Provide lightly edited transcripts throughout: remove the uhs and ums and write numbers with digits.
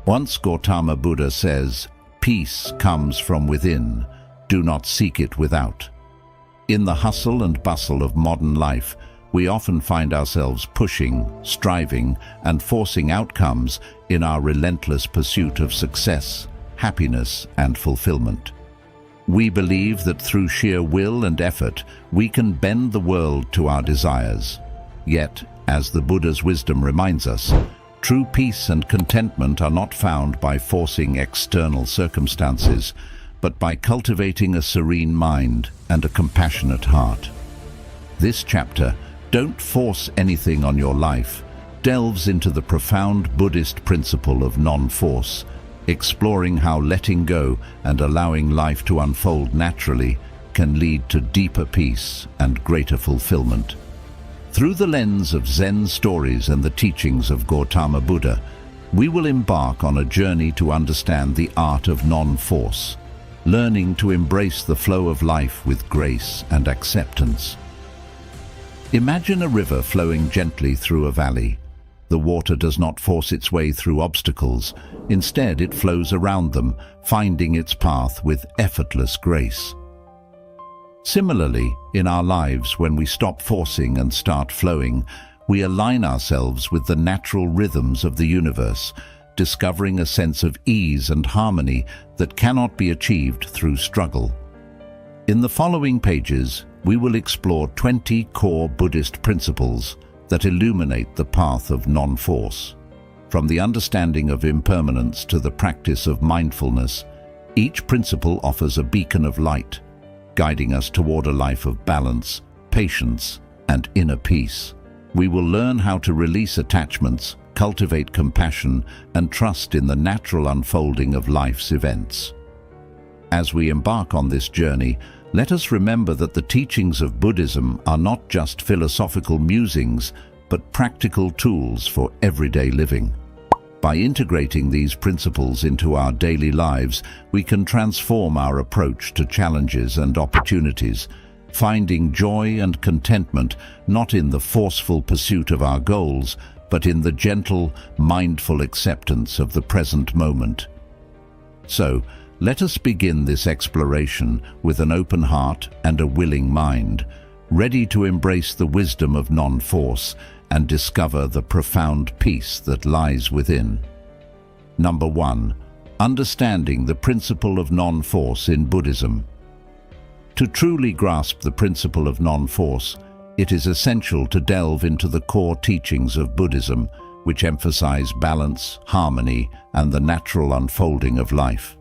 Once Gautama Buddha says, "Peace comes from within, do not seek it without." In the hustle and bustle of modern life, we often find ourselves pushing, striving, and forcing outcomes in our relentless pursuit of success, happiness, and fulfillment. We believe that through sheer will and effort, we can bend the world to our desires. Yet, as the Buddha's wisdom reminds us, true peace and contentment are not found by forcing external circumstances, but by cultivating a serene mind and a compassionate heart. This chapter, "Don't Force Anything on Your Life," delves into the profound Buddhist principle of non-force, exploring how letting go and allowing life to unfold naturally can lead to deeper peace and greater fulfillment. Through the lens of Zen stories and the teachings of Gautama Buddha, we will embark on a journey to understand the art of non-force, learning to embrace the flow of life with grace and acceptance. Imagine a river flowing gently through a valley. The water does not force its way through obstacles. Instead, it flows around them, finding its path with effortless grace. Similarly, in our lives, when we stop forcing and start flowing, we align ourselves with the natural rhythms of the universe, discovering a sense of ease and harmony that cannot be achieved through struggle. In the following pages, we will explore 20 core Buddhist principles that illuminate the path of non-force. From the understanding of impermanence to the practice of mindfulness, each principle offers a beacon of light, guiding us toward a life of balance, patience, and inner peace. We will learn how to release attachments, cultivate compassion, and trust in the natural unfolding of life's events. As we embark on this journey, let us remember that the teachings of Buddhism are not just philosophical musings, but practical tools for everyday living. By integrating these principles into our daily lives, we can transform our approach to challenges and opportunities, finding joy and contentment not in the forceful pursuit of our goals, but in the gentle, mindful acceptance of the present moment. So, let us begin this exploration with an open heart and a willing mind, ready to embrace the wisdom of non-force and discover the profound peace that lies within. Number 1. Understanding the principle of non-force in Buddhism. To truly grasp the principle of non-force, it is essential to delve into the core teachings of Buddhism, which emphasize balance, harmony, and the natural unfolding of life.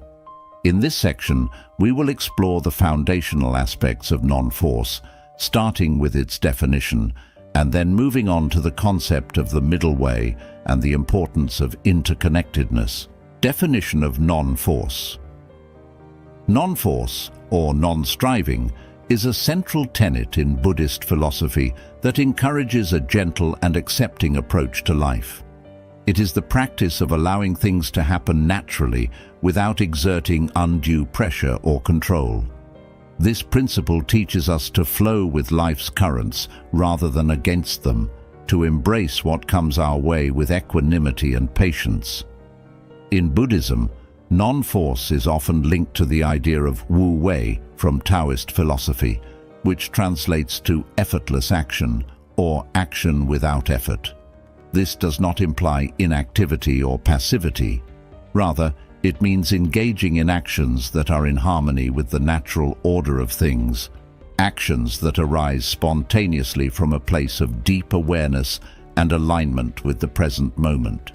In this section, we will explore the foundational aspects of non-force, starting with its definition, and then moving on to the concept of the middle way and the importance of interconnectedness. Definition of non-force. Non-force, or non-striving, is a central tenet in Buddhist philosophy that encourages a gentle and accepting approach to life. It is the practice of allowing things to happen naturally without exerting undue pressure or control. This principle teaches us to flow with life's currents rather than against them, to embrace what comes our way with equanimity and patience. In Buddhism, non-force is often linked to the idea of Wu Wei from Taoist philosophy, which translates to effortless action or action without effort. This does not imply inactivity or passivity. Rather, it means engaging in actions that are in harmony with the natural order of things, actions that arise spontaneously from a place of deep awareness and alignment with the present moment.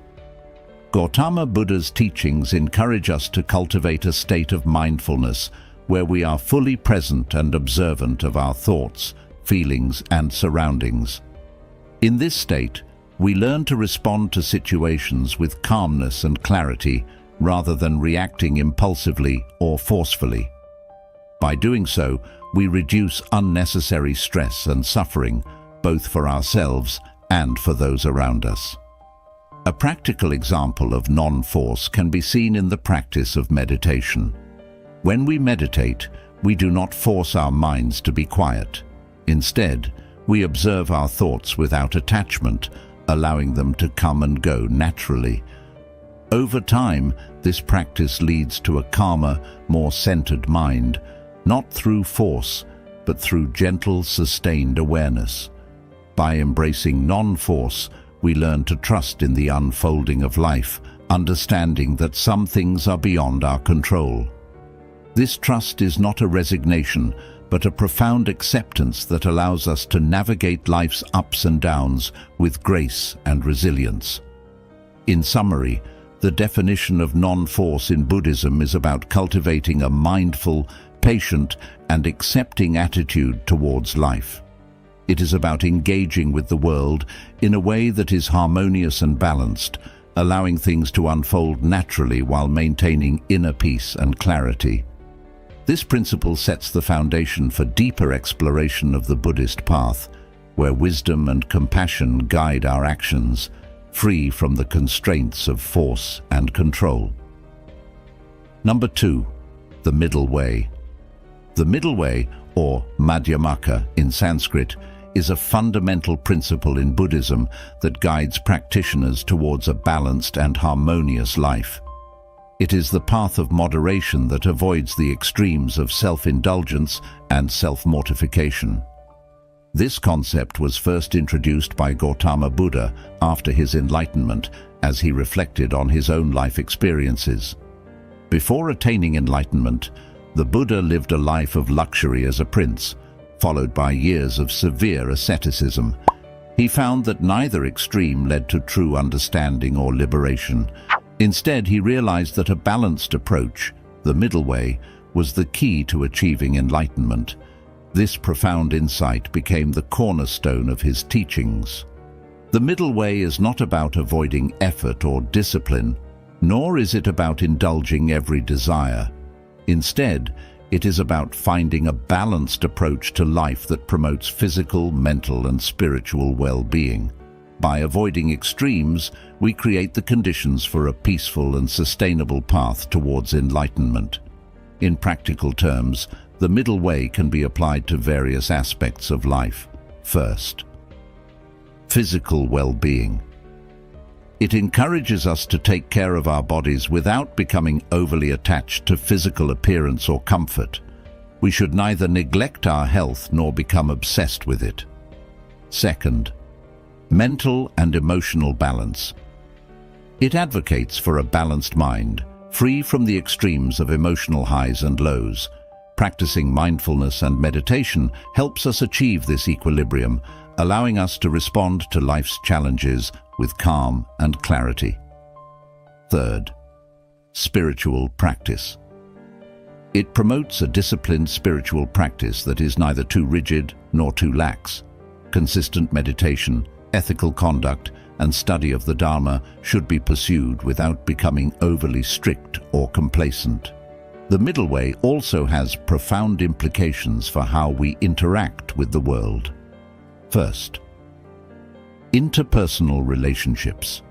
Gautama Buddha's teachings encourage us to cultivate a state of mindfulness where we are fully present and observant of our thoughts, feelings, and surroundings. In this state, we learn to respond to situations with calmness and clarity rather than reacting impulsively or forcefully. By doing so, we reduce unnecessary stress and suffering, both for ourselves and for those around us. A practical example of non-force can be seen in the practice of meditation. When we meditate, we do not force our minds to be quiet. Instead, we observe our thoughts without attachment, allowing them to come and go naturally. Over time, this practice leads to a calmer, more centered mind, not through force, but through gentle, sustained awareness. By embracing non-force, we learn to trust in the unfolding of life, understanding that some things are beyond our control. This trust is not a resignation, but a profound acceptance that allows us to navigate life's ups and downs with grace and resilience. In summary, the definition of non-force in Buddhism is about cultivating a mindful, patient, and accepting attitude towards life. It is about engaging with the world in a way that is harmonious and balanced, allowing things to unfold naturally while maintaining inner peace and clarity. This principle sets the foundation for deeper exploration of the Buddhist path, where wisdom and compassion guide our actions, free from the constraints of force and control. Number 2. The middle way. The middle way, or Madhyamaka in Sanskrit, is a fundamental principle in Buddhism that guides practitioners towards a balanced and harmonious life. It is the path of moderation that avoids the extremes of self-indulgence and self-mortification. This concept was first introduced by Gautama Buddha after his enlightenment, as he reflected on his own life experiences. Before attaining enlightenment, the Buddha lived a life of luxury as a prince, followed by years of severe asceticism. He found that neither extreme led to true understanding or liberation. Instead, he realized that a balanced approach, the middle way, was the key to achieving enlightenment. This profound insight became the cornerstone of his teachings. The middle way is not about avoiding effort or discipline, nor is it about indulging every desire. Instead, it is about finding a balanced approach to life that promotes physical, mental, and spiritual well-being. By avoiding extremes, we create the conditions for a peaceful and sustainable path towards enlightenment. In practical terms, the middle way can be applied to various aspects of life. First, physical well-being. It encourages us to take care of our bodies without becoming overly attached to physical appearance or comfort. We should neither neglect our health nor become obsessed with it. Second, mental and emotional balance. It advocates for a balanced mind, free from the extremes of emotional highs and lows. Practicing mindfulness and meditation helps us achieve this equilibrium, allowing us to respond to life's challenges with calm and clarity. Third, spiritual practice. It promotes a disciplined spiritual practice that is neither too rigid nor too lax. Consistent meditation, ethical conduct, and study of the Dharma should be pursued without becoming overly strict or complacent. The middle way also has profound implications for how we interact with the world. First, interpersonal relationships.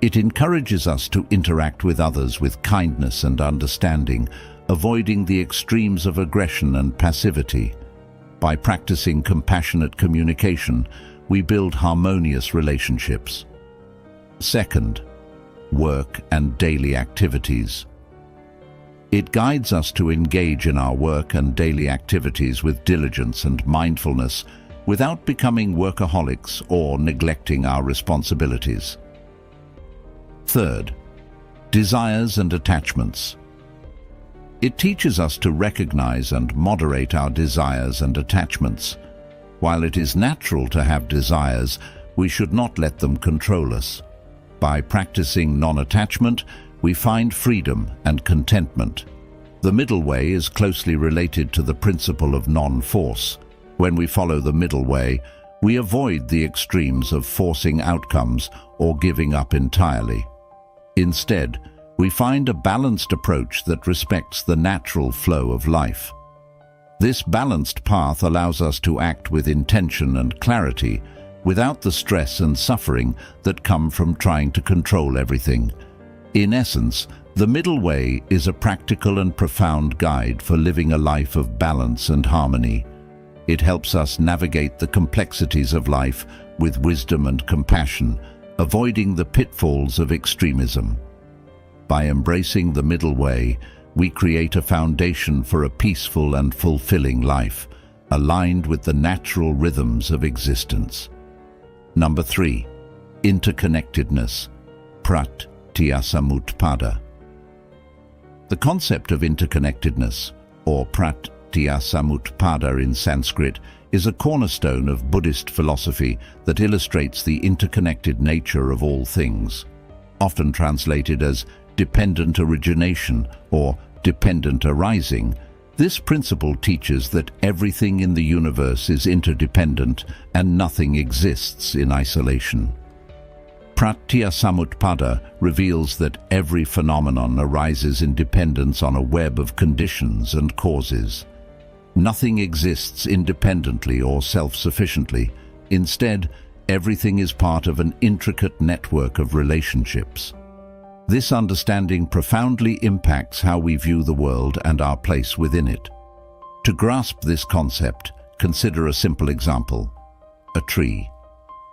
It encourages us to interact with others with kindness and understanding, avoiding the extremes of aggression and passivity. By practicing compassionate communication, we build harmonious relationships. Second, work and daily activities. It guides us to engage in our work and daily activities with diligence and mindfulness, without becoming workaholics or neglecting our responsibilities. Third, desires and attachments. It teaches us to recognize and moderate our desires and attachments. While it is natural to have desires, we should not let them control us. By practicing non-attachment, we find freedom and contentment. The middle way is closely related to the principle of non-force. When we follow the middle way, we avoid the extremes of forcing outcomes or giving up entirely. Instead, we find a balanced approach that respects the natural flow of life. This balanced path allows us to act with intention and clarity, without the stress and suffering that come from trying to control everything. In essence, the middle way is a practical and profound guide for living a life of balance and harmony. It helps us navigate the complexities of life with wisdom and compassion, avoiding the pitfalls of extremism. By embracing the middle way, we create a foundation for a peaceful and fulfilling life, aligned with the natural rhythms of existence. Number 3. Interconnectedness, pratyasamutpada. The concept of interconnectedness, or pratyasamutpada in Sanskrit, is a cornerstone of Buddhist philosophy that illustrates the interconnected nature of all things. Often translated as dependent origination or dependent arising, this principle teaches that everything in the universe is interdependent and nothing exists in isolation. Pratyasamutpada reveals that every phenomenon arises in dependence on a web of conditions and causes. Nothing exists independently or self-sufficiently. Instead, everything is part of an intricate network of relationships. This understanding profoundly impacts how we view the world and our place within it. To grasp this concept, consider a simple example: a tree.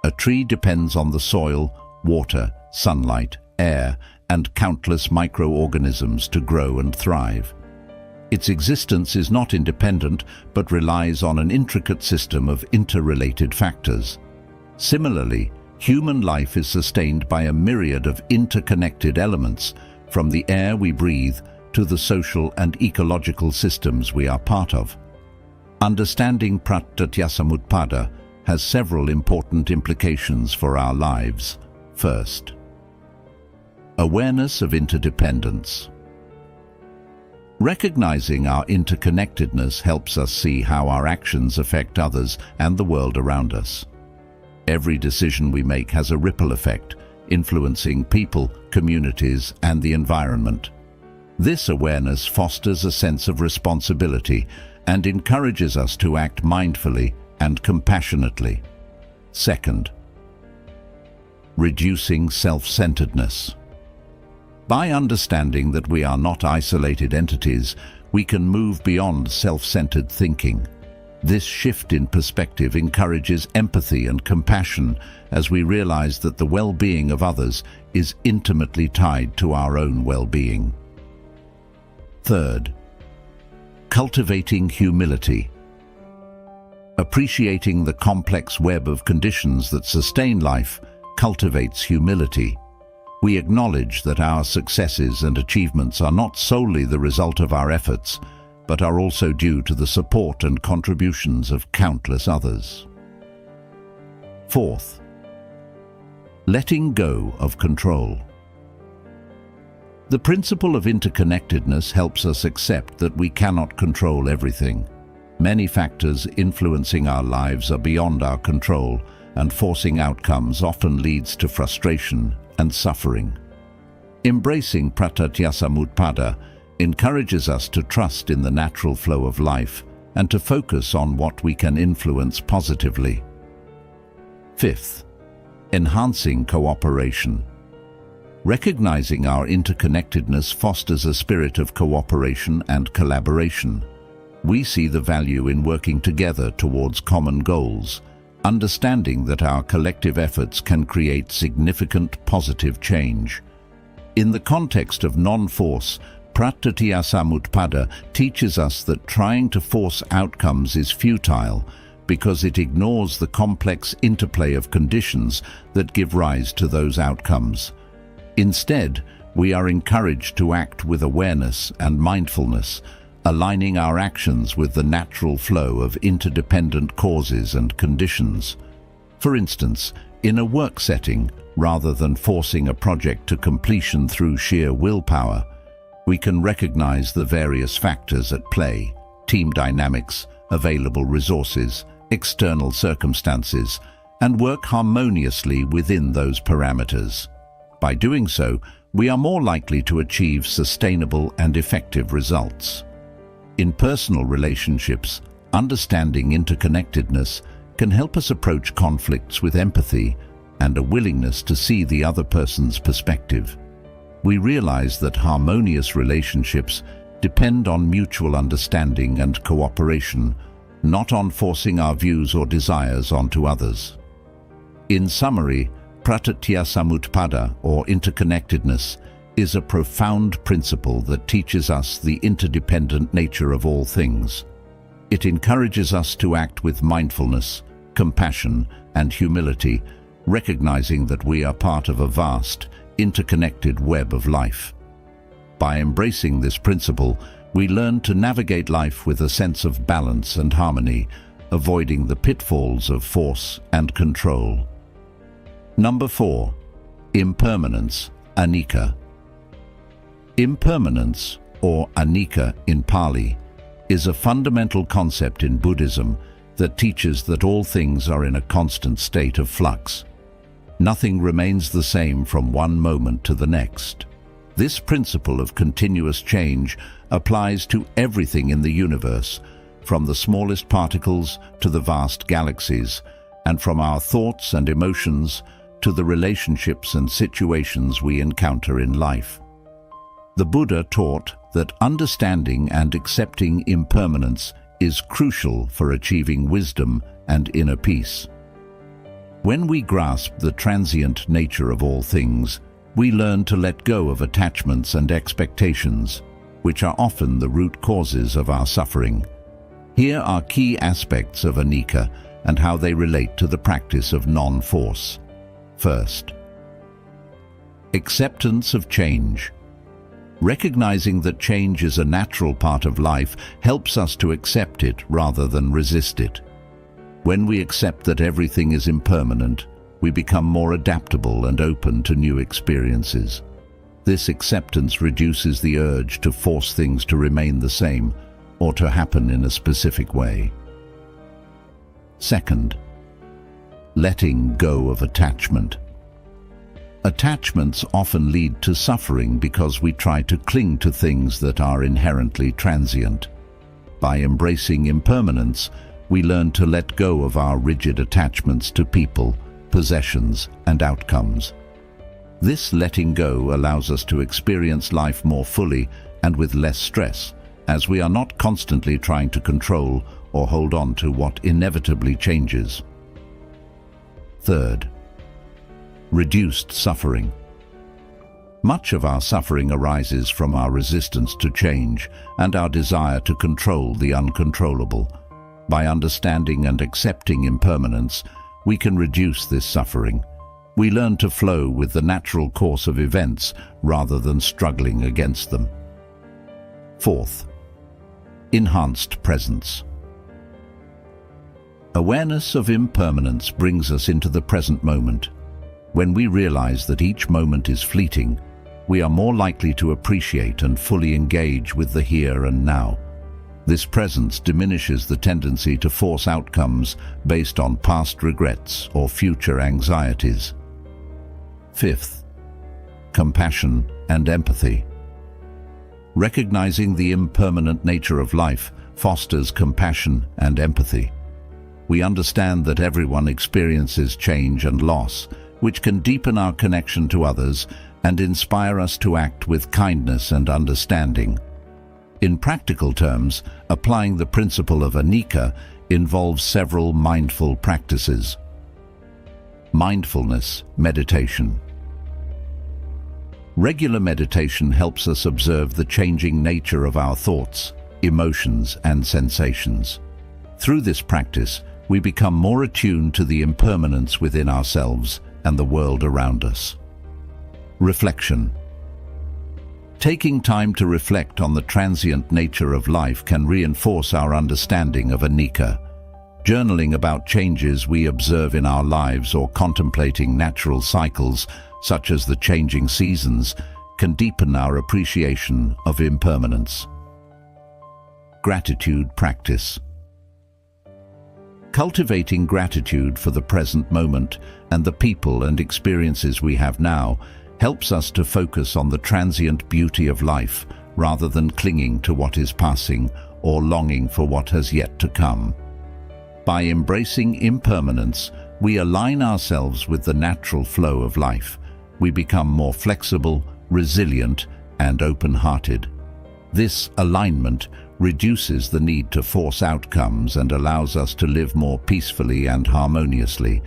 A tree depends on the soil, water, sunlight, air, and countless microorganisms to grow and thrive. Its existence is not independent, but relies on an intricate system of interrelated factors. Similarly, human life is sustained by a myriad of interconnected elements, from the air we breathe to the social and ecological systems we are part of. Understanding pratyasamutpada has several important implications for our lives. First, awareness of interdependence. Recognizing our interconnectedness helps us see how our actions affect others and the world around us. Every decision we make has a ripple effect, influencing people, communities, and the environment. This awareness fosters a sense of responsibility and encourages us to act mindfully and compassionately. Second, reducing self-centeredness. By understanding that we are not isolated entities, we can move beyond self-centered thinking. This shift in perspective encourages empathy and compassion as we realize that the well-being of others is intimately tied to our own well-being. Third, cultivating humility. Appreciating the complex web of conditions that sustain life cultivates humility. We acknowledge that our successes and achievements are not solely the result of our efforts, but are also due to the support and contributions of countless others. Fourth, letting go of control. The principle of interconnectedness helps us accept that we cannot control everything. Many factors influencing our lives are beyond our control, and forcing outcomes often leads to frustration and suffering. Embracing pratyasamutpada encourages us to trust in the natural flow of life and to focus on what we can influence positively. Fifth, enhancing cooperation. Recognizing our interconnectedness fosters a spirit of cooperation and collaboration. We see the value in working together towards common goals, understanding that our collective efforts can create significant positive change. In the context of non-force, pratyasamutpada teaches us that trying to force outcomes is futile because it ignores the complex interplay of conditions that give rise to those outcomes. Instead, we are encouraged to act with awareness and mindfulness, aligning our actions with the natural flow of interdependent causes and conditions. For instance, in a work setting, rather than forcing a project to completion through sheer willpower, we can recognize the various factors at play: team dynamics, available resources, external circumstances, and work harmoniously within those parameters. By doing so, we are more likely to achieve sustainable and effective results. In personal relationships, understanding interconnectedness can help us approach conflicts with empathy and a willingness to see the other person's perspective. We realize that harmonious relationships depend on mutual understanding and cooperation, not on forcing our views or desires onto others. In summary, Pratatyasamutpada, or interconnectedness, is a profound principle that teaches us the interdependent nature of all things. It encourages us to act with mindfulness, compassion, and humility, recognizing that we are part of a vast, interconnected web of life. By embracing this principle, we learn to navigate life with a sense of balance and harmony, avoiding the pitfalls of force and control. Number 4. Impermanence, anicca. Impermanence, or anicca in Pali, is a fundamental concept in Buddhism that teaches that all things are in a constant state of flux. Nothing remains the same from one moment to the next. This principle of continuous change applies to everything in the universe, from the smallest particles to the vast galaxies, and from our thoughts and emotions to the relationships and situations we encounter in life. The Buddha taught that understanding and accepting impermanence is crucial for achieving wisdom and inner peace. When we grasp the transient nature of all things, we learn to let go of attachments and expectations, which are often the root causes of our suffering. Here are key aspects of anicca and how they relate to the practice of non-force. First, acceptance of change. Recognizing that change is a natural part of life helps us to accept it rather than resist it. When we accept that everything is impermanent, we become more adaptable and open to new experiences. This acceptance reduces the urge to force things to remain the same or to happen in a specific way. Second, letting go of attachment. Attachments often lead to suffering because we try to cling to things that are inherently transient. By embracing impermanence, we learn to let go of our rigid attachments to people, possessions, and outcomes. This letting go allows us to experience life more fully and with less stress, as we are not constantly trying to control or hold on to what inevitably changes. Third, reduced suffering. Much of our suffering arises from our resistance to change and our desire to control the uncontrollable. By understanding and accepting impermanence, we can reduce this suffering. We learn to flow with the natural course of events rather than struggling against them. Fourth, enhanced presence. Awareness of impermanence brings us into the present moment. When we realize that each moment is fleeting, we are more likely to appreciate and fully engage with the here and now. This presence diminishes the tendency to force outcomes based on past regrets or future anxieties. Fifth, compassion and empathy. Recognizing the impermanent nature of life fosters compassion and empathy. We understand that everyone experiences change and loss, which can deepen our connection to others and inspire us to act with kindness and understanding. In practical terms, applying the principle of anicca involves several mindful practices. Mindfulness meditation. Regular meditation helps us observe the changing nature of our thoughts, emotions, and sensations. Through this practice, we become more attuned to the impermanence within ourselves and the world around us. Reflection. Taking time to reflect on the transient nature of life can reinforce our understanding of anicca. Journaling about changes we observe in our lives or contemplating natural cycles, such as the changing seasons, can deepen our appreciation of impermanence. Gratitude practice. Cultivating gratitude for the present moment and the people and experiences we have now helps us to focus on the transient beauty of life rather than clinging to what is passing or longing for what has yet to come. By embracing impermanence, we align ourselves with the natural flow of life. We become more flexible, resilient, and open-hearted. This alignment reduces the need to force outcomes and allows us to live more peacefully and harmoniously.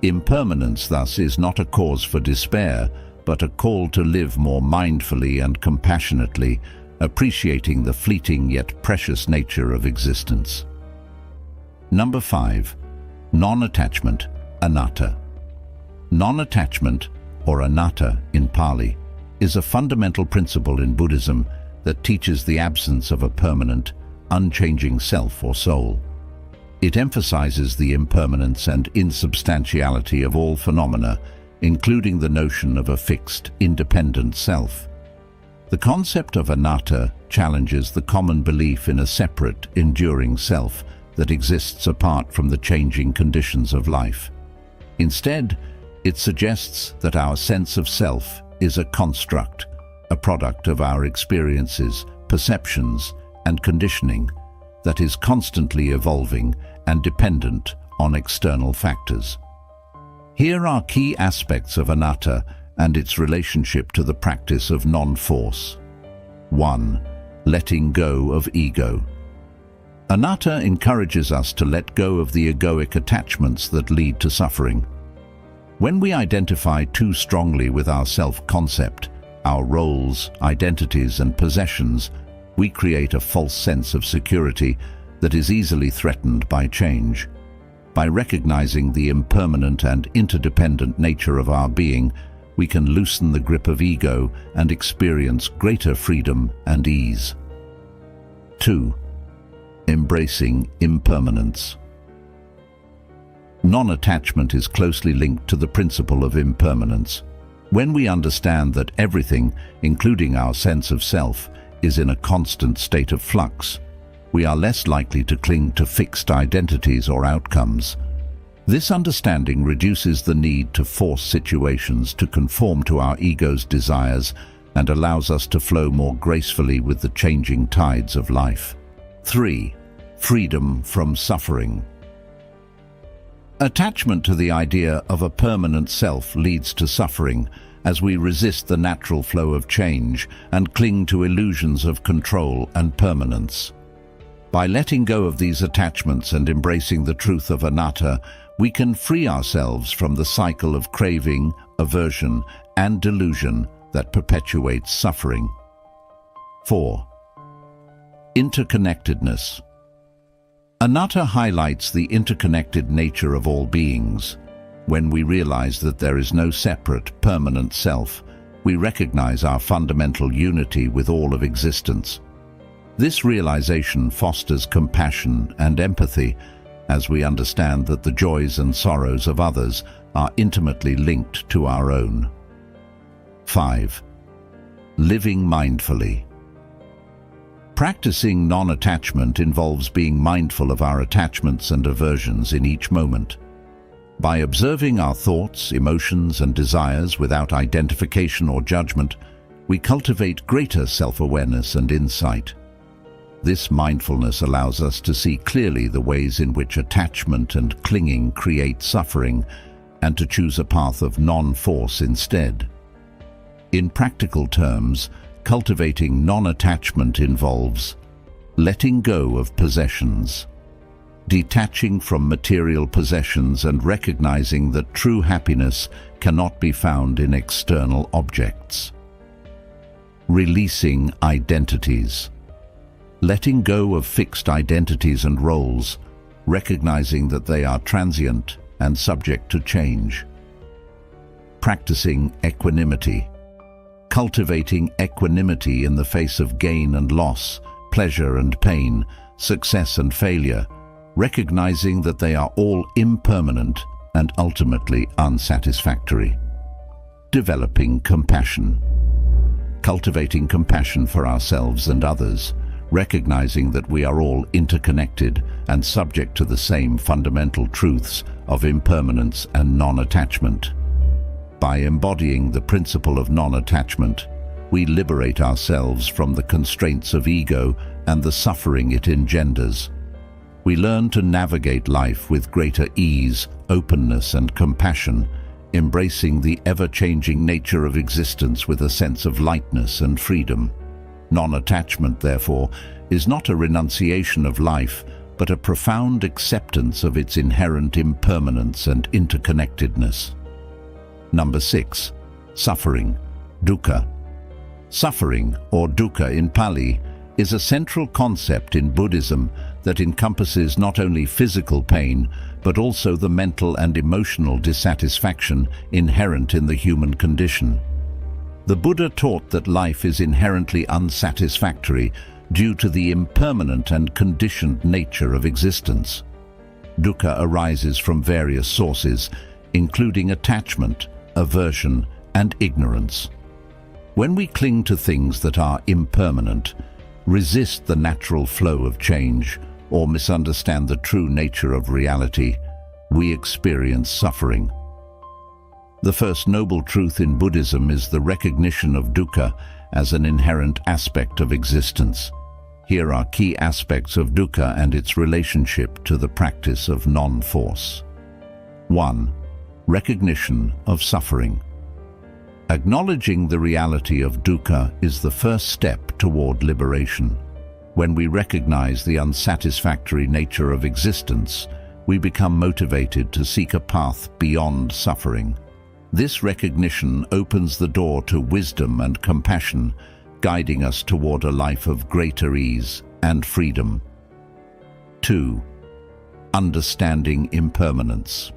Impermanence, thus, is not a cause for despair, but a call to live more mindfully and compassionately, appreciating the fleeting yet precious nature of existence. Number 5. Non-attachment, anatta. Non-attachment, or anatta in Pali, is a fundamental principle in Buddhism that teaches the absence of a permanent, unchanging self or soul. It emphasizes the impermanence and insubstantiality of all phenomena, including the notion of a fixed, independent self. The concept of anatta challenges the common belief in a separate, enduring self that exists apart from the changing conditions of life. Instead, it suggests that our sense of self is a construct, a product of our experiences, perceptions, and conditioning that is constantly evolving and dependent on external factors. Here are key aspects of anatta and its relationship to the practice of non-force. 1. Letting go of ego. Anatta encourages us to let go of the egoic attachments that lead to suffering. When we identify too strongly with our self-concept, our roles, identities, and possessions, we create a false sense of security that is easily threatened by change. By recognizing the impermanent and interdependent nature of our being, we can loosen the grip of ego and experience greater freedom and ease. 2. Embracing impermanence. Non-attachment is closely linked to the principle of impermanence. When we understand that everything, including our sense of self, is in a constant state of flux, we are less likely to cling to fixed identities or outcomes. This understanding reduces the need to force situations to conform to our ego's desires and allows us to flow more gracefully with the changing tides of life. 3. Freedom from suffering. Attachment to the idea of a permanent self leads to suffering as we resist the natural flow of change and cling to illusions of control and permanence. By letting go of these attachments and embracing the truth of anatta, we can free ourselves from the cycle of craving, aversion, and delusion that perpetuates suffering. 4. Interconnectedness. Anatta highlights the interconnected nature of all beings. When we realize that there is no separate, permanent self, we recognize our fundamental unity with all of existence. This realization fosters compassion and empathy as we understand that the joys and sorrows of others are intimately linked to our own. 5. Living mindfully. Practicing non-attachment involves being mindful of our attachments and aversions in each moment. By observing our thoughts, emotions, and desires without identification or judgment, we cultivate greater self-awareness and insight. This mindfulness allows us to see clearly the ways in which attachment and clinging create suffering and to choose a path of non-force instead. In practical terms, cultivating non-attachment involves letting go of possessions, detaching from material possessions and recognizing that true happiness cannot be found in external objects. Releasing identities. Letting go of fixed identities and roles, recognizing that they are transient and subject to change. Practicing equanimity. Cultivating equanimity in the face of gain and loss, pleasure and pain, success and failure, recognizing that they are all impermanent and ultimately unsatisfactory. Developing compassion. Cultivating compassion for ourselves and others, recognizing that we are all interconnected and subject to the same fundamental truths of impermanence and non-attachment. By embodying the principle of non-attachment, we liberate ourselves from the constraints of ego and the suffering it engenders. We learn to navigate life with greater ease, openness, and compassion, embracing the ever-changing nature of existence with a sense of lightness and freedom. Non-attachment, therefore, is not a renunciation of life, but a profound acceptance of its inherent impermanence and interconnectedness. Number 6. Suffering, dukkha. Suffering, or dukkha in Pali, is a central concept in Buddhism that encompasses not only physical pain, but also the mental and emotional dissatisfaction inherent in the human condition. The Buddha taught that life is inherently unsatisfactory due to the impermanent and conditioned nature of existence. Dukkha arises from various sources, including attachment, aversion, and ignorance. When we cling to things that are impermanent, resist the natural flow of change, or misunderstand the true nature of reality, we experience suffering. The first noble truth in Buddhism is the recognition of dukkha as an inherent aspect of existence. Here are key aspects of dukkha and its relationship to the practice of non-force. 1. Recognition of suffering. Acknowledging the reality of dukkha is the first step toward liberation. When we recognize the unsatisfactory nature of existence, we become motivated to seek a path beyond suffering. This recognition opens the door to wisdom and compassion, guiding us toward a life of greater ease and freedom. 2. Understanding impermanence.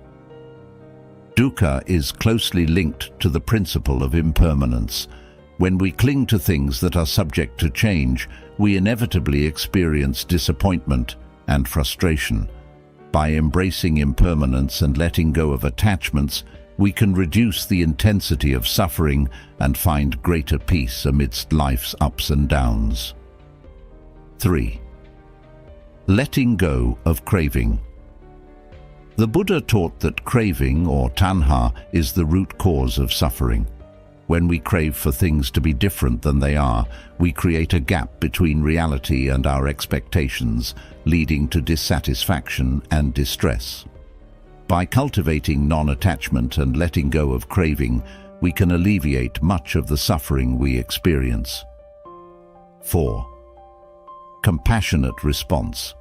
Dukkha is closely linked to the principle of impermanence. When we cling to things that are subject to change, we inevitably experience disappointment and frustration. By embracing impermanence and letting go of attachments, we can reduce the intensity of suffering and find greater peace amidst life's ups and downs. 3. Letting go of craving. The Buddha taught that craving, or tanha, is the root cause of suffering. When we crave for things to be different than they are, we create a gap between reality and our expectations, leading to dissatisfaction and distress. By cultivating non-attachment and letting go of craving, we can alleviate much of the suffering we experience. 4. Compassionate response.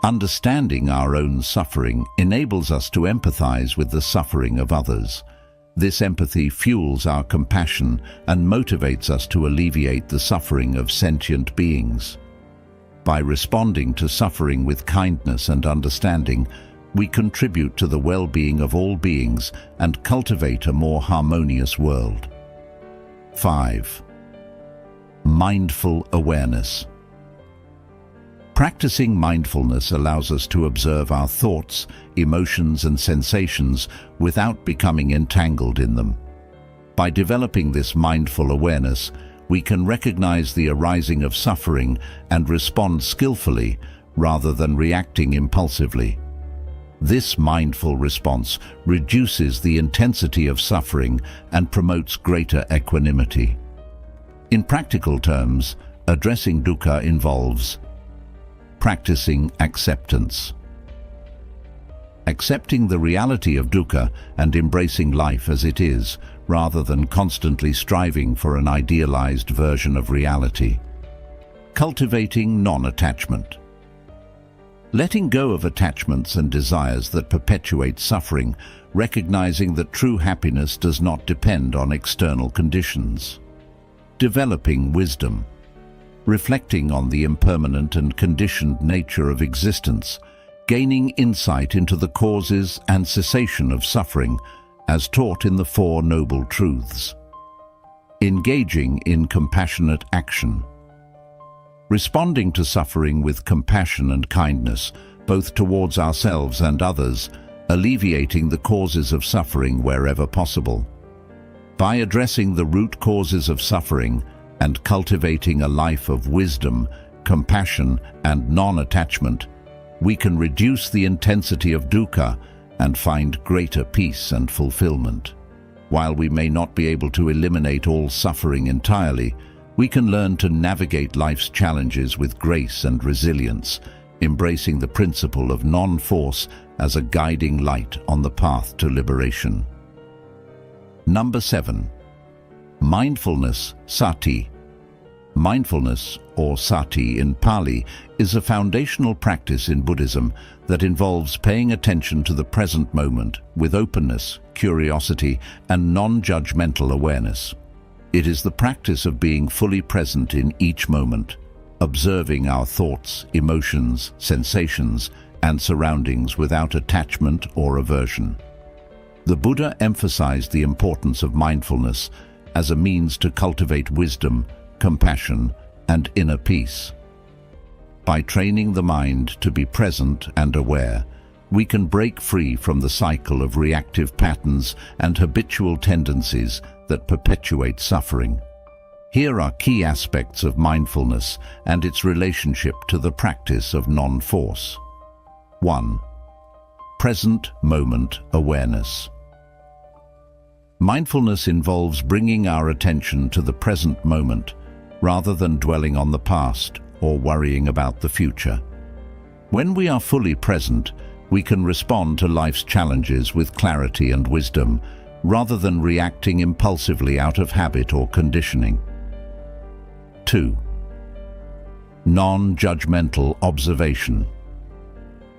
Understanding our own suffering enables us to empathize with the suffering of others. This empathy fuels our compassion and motivates us to alleviate the suffering of sentient beings. By responding to suffering with kindness and understanding, we contribute to the well-being of all beings and cultivate a more harmonious world. 5. Mindful awareness. Practicing mindfulness allows us to observe our thoughts, emotions, and sensations without becoming entangled in them. By developing this mindful awareness, we can recognize the arising of suffering and respond skillfully rather than reacting impulsively. This mindful response reduces the intensity of suffering and promotes greater equanimity. In practical terms, addressing dukkha involves practicing acceptance. Accepting the reality of dukkha and embracing life as it is, rather than constantly striving for an idealized version of reality. Cultivating non-attachment. Letting go of attachments and desires that perpetuate suffering, recognizing that true happiness does not depend on external conditions. Developing wisdom. Reflecting on the impermanent and conditioned nature of existence, gaining insight into the causes and cessation of suffering, as taught in the Four Noble Truths. Engaging in compassionate action. Responding to suffering with compassion and kindness, both towards ourselves and others, alleviating the causes of suffering wherever possible. By addressing the root causes of suffering and cultivating a life of wisdom, compassion, and non-attachment, we can reduce the intensity of dukkha and find greater peace and fulfillment. While we may not be able to eliminate all suffering entirely, we can learn to navigate life's challenges with grace and resilience, embracing the principle of non-force as a guiding light on the path to liberation. Number 7. Mindfulness, sati. Mindfulness, or sati in Pali, is a foundational practice in Buddhism that involves paying attention to the present moment with openness, curiosity, and non-judgmental awareness. It is the practice of being fully present in each moment, observing our thoughts, emotions, sensations, and surroundings without attachment or aversion. The Buddha emphasized the importance of mindfulness as a means to cultivate wisdom, compassion, and inner peace. By training the mind to be present and aware, we can break free from the cycle of reactive patterns and habitual tendencies that perpetuate suffering. Here are key aspects of mindfulness and its relationship to the practice of non-force. 1. Present moment awareness. Mindfulness involves bringing our attention to the present moment rather than dwelling on the past or worrying about the future. When we are fully present, we can respond to life's challenges with clarity and wisdom, rather than reacting impulsively out of habit or conditioning. 2. Non-judgmental observation.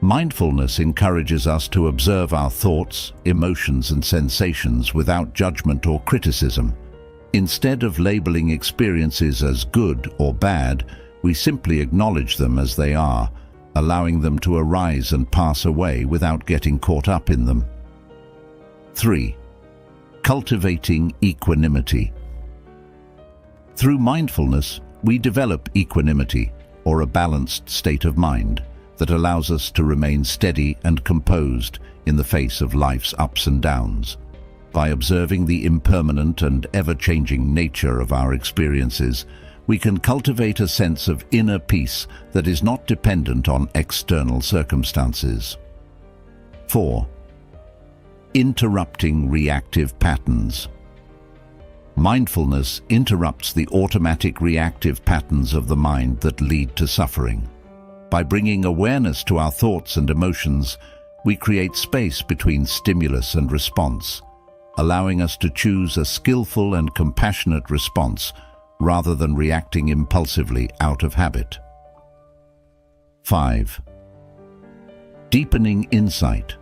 Mindfulness encourages us to observe our thoughts, emotions, and sensations without judgment or criticism. Instead of labeling experiences as good or bad, we simply acknowledge them as they are, allowing them to arise and pass away without getting caught up in them. 3. Cultivating equanimity. Through mindfulness, we develop equanimity, or a balanced state of mind, that allows us to remain steady and composed in the face of life's ups and downs. By observing the impermanent and ever-changing nature of our experiences, we can cultivate a sense of inner peace that is not dependent on external circumstances. 4. Interrupting reactive patterns. Mindfulness interrupts the automatic reactive patterns of the mind that lead to suffering. By bringing awareness to our thoughts and emotions, we create space between stimulus and response, allowing us to choose a skillful and compassionate response rather than reacting impulsively out of habit. 5. Deepening insight.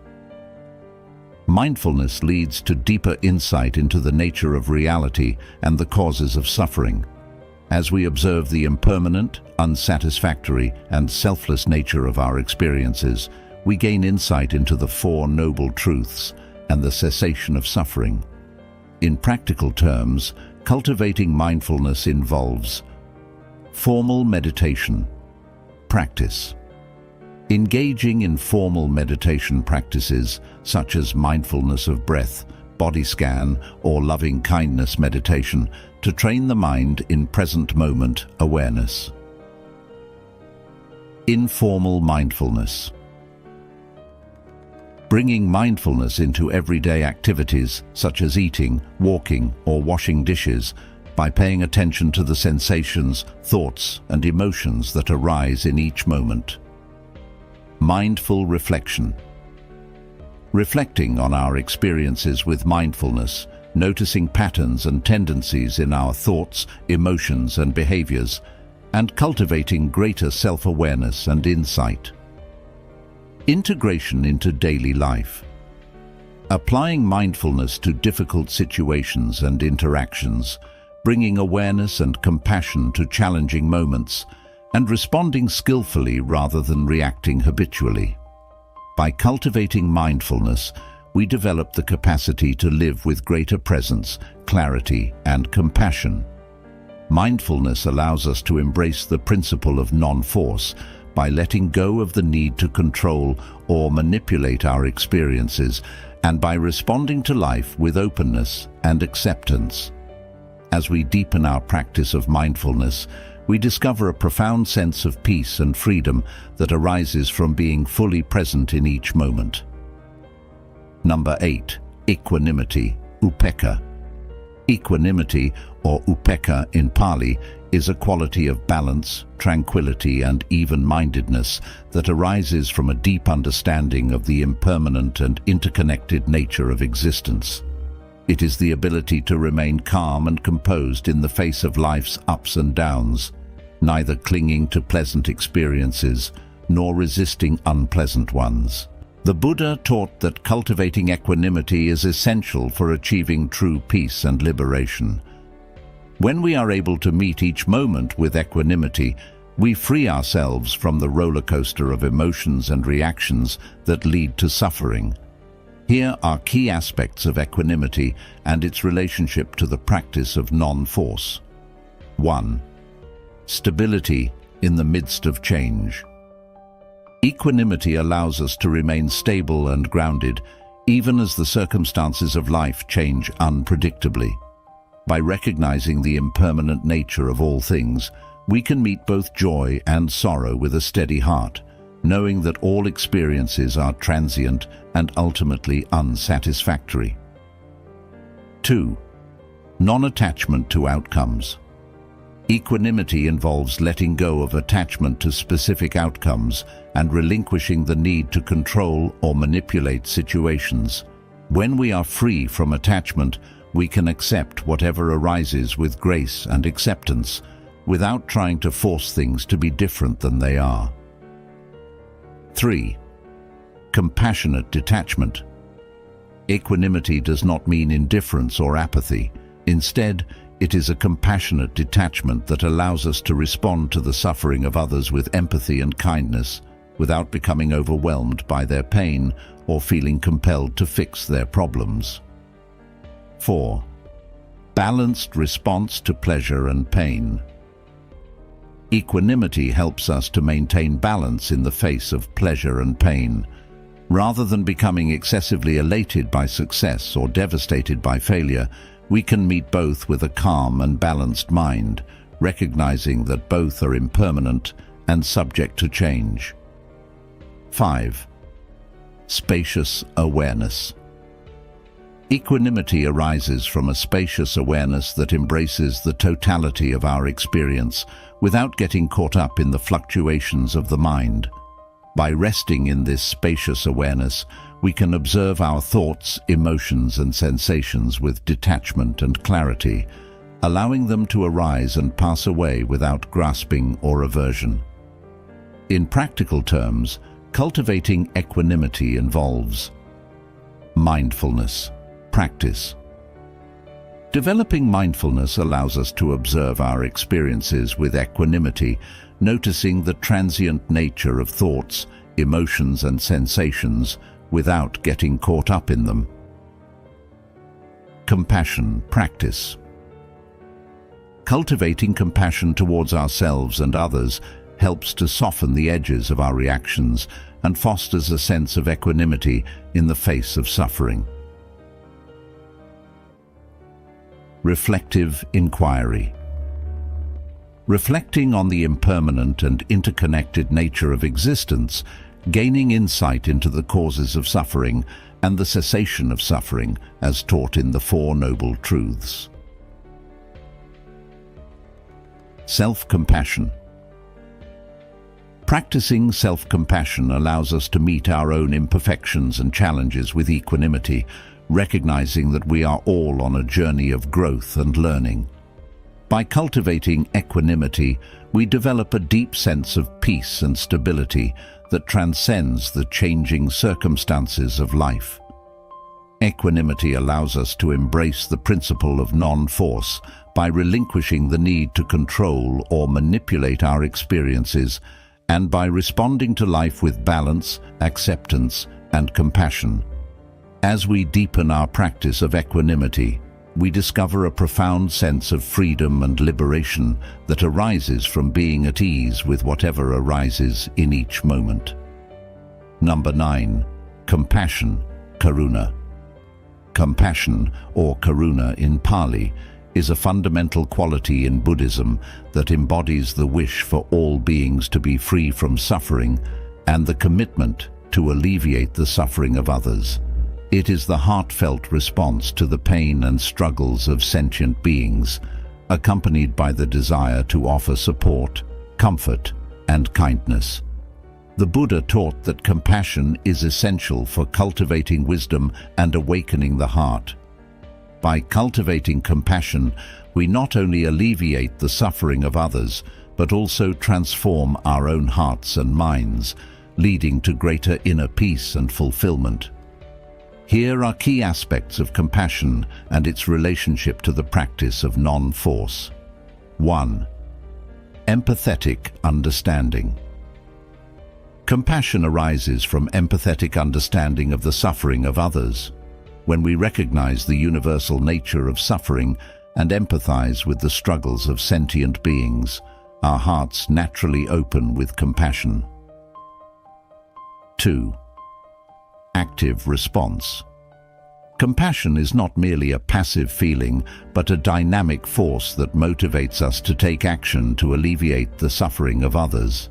Mindfulness leads to deeper insight into the nature of reality and the causes of suffering. As we observe the impermanent, unsatisfactory, and selfless nature of our experiences, we gain insight into the Four Noble Truths and the cessation of suffering. In practical terms, cultivating mindfulness involves formal meditation. Practice. Engaging in formal meditation practices such as mindfulness of breath, body scan, or loving-kindness meditation to train the mind in present moment awareness. Informal mindfulness. Bringing mindfulness into everyday activities such as eating, walking, or washing dishes by paying attention to the sensations, thoughts, and emotions that arise in each moment. Mindful reflection. Reflecting on our experiences with mindfulness, noticing patterns and tendencies in our thoughts, emotions, and behaviors, and cultivating greater self-awareness and insight. Integration into daily life. Applying mindfulness to difficult situations and interactions, bringing awareness and compassion to challenging moments, and responding skillfully rather than reacting habitually. By cultivating mindfulness, we develop the capacity to live with greater presence, clarity, and compassion. Mindfulness allows us to embrace the principle of non-force by letting go of the need to control or manipulate our experiences, and by responding to life with openness and acceptance. As we deepen our practice of mindfulness, we discover a profound sense of peace and freedom that arises from being fully present in each moment. Number 8. Equanimity, upekkha. Equanimity, or upekkha in Pali, is a quality of balance, tranquility, and even-mindedness that arises from a deep understanding of the impermanent and interconnected nature of existence. It is the ability to remain calm and composed in the face of life's ups and downs, neither clinging to pleasant experiences nor resisting unpleasant ones. The Buddha taught that cultivating equanimity is essential for achieving true peace and liberation. When we are able to meet each moment with equanimity, we free ourselves from the roller coaster of emotions and reactions that lead to suffering. Here are key aspects of equanimity and its relationship to the practice of non-force. 1. Stability in the midst of change. Equanimity allows us to remain stable and grounded, even as the circumstances of life change unpredictably. By recognizing the impermanent nature of all things, we can meet both joy and sorrow with a steady heart, knowing that all experiences are transient and ultimately unsatisfactory. 2. Non-attachment to outcomes. Equanimity involves letting go of attachment to specific outcomes and relinquishing the need to control or manipulate situations. When we are free from attachment, we can accept whatever arises with grace and acceptance, without trying to force things to be different than they are. 3. Compassionate detachment. Equanimity does not mean indifference or apathy. Instead, it is a compassionate detachment that allows us to respond to the suffering of others with empathy and kindness, without becoming overwhelmed by their pain or feeling compelled to fix their problems. 4. Balanced response to pleasure and pain. Equanimity helps us to maintain balance in the face of pleasure and pain. Rather than becoming excessively elated by success or devastated by failure, we can meet both with a calm and balanced mind, recognizing that both are impermanent and subject to change. 5. Spacious awareness. Equanimity arises from a spacious awareness that embraces the totality of our experience without getting caught up in the fluctuations of the mind. By resting in this spacious awareness, we can observe our thoughts, emotions, and sensations with detachment and clarity, allowing them to arise and pass away without grasping or aversion. In practical terms, cultivating equanimity involves mindfulness practice. Developing mindfulness allows us to observe our experiences with equanimity, noticing the transient nature of thoughts, emotions, and sensations without getting caught up in them. Compassion practice. Cultivating compassion towards ourselves and others helps to soften the edges of our reactions and fosters a sense of equanimity in the face of suffering. Reflective inquiry. Reflecting on the impermanent and interconnected nature of existence, gaining insight into the causes of suffering and the cessation of suffering as taught in the Four Noble Truths. Self-compassion. Practicing self-compassion allows us to meet our own imperfections and challenges with equanimity, recognizing that we are all on a journey of growth and learning. By cultivating equanimity, we develop a deep sense of peace and stability that transcends the changing circumstances of life. Equanimity allows us to embrace the principle of non-force by relinquishing the need to control or manipulate our experiences, and by responding to life with balance, acceptance, and compassion. As we deepen our practice of equanimity, we discover a profound sense of freedom and liberation that arises from being at ease with whatever arises in each moment. Number 9. Compassion, karuna. Compassion, or karuna in Pali, is a fundamental quality in Buddhism that embodies the wish for all beings to be free from suffering and the commitment to alleviate the suffering of others. It is the heartfelt response to the pain and struggles of sentient beings, accompanied by the desire to offer support, comfort, and kindness. The Buddha taught that compassion is essential for cultivating wisdom and awakening the heart. By cultivating compassion, we not only alleviate the suffering of others, but also transform our own hearts and minds, leading to greater inner peace and fulfillment. Here are key aspects of compassion and its relationship to the practice of non-force. 1. Empathetic understanding. Compassion arises from empathetic understanding of the suffering of others. When we recognize the universal nature of suffering and empathize with the struggles of sentient beings, our hearts naturally open with compassion. 2. Active response. Compassion is not merely a passive feeling, but a dynamic force that motivates us to take action to alleviate the suffering of others.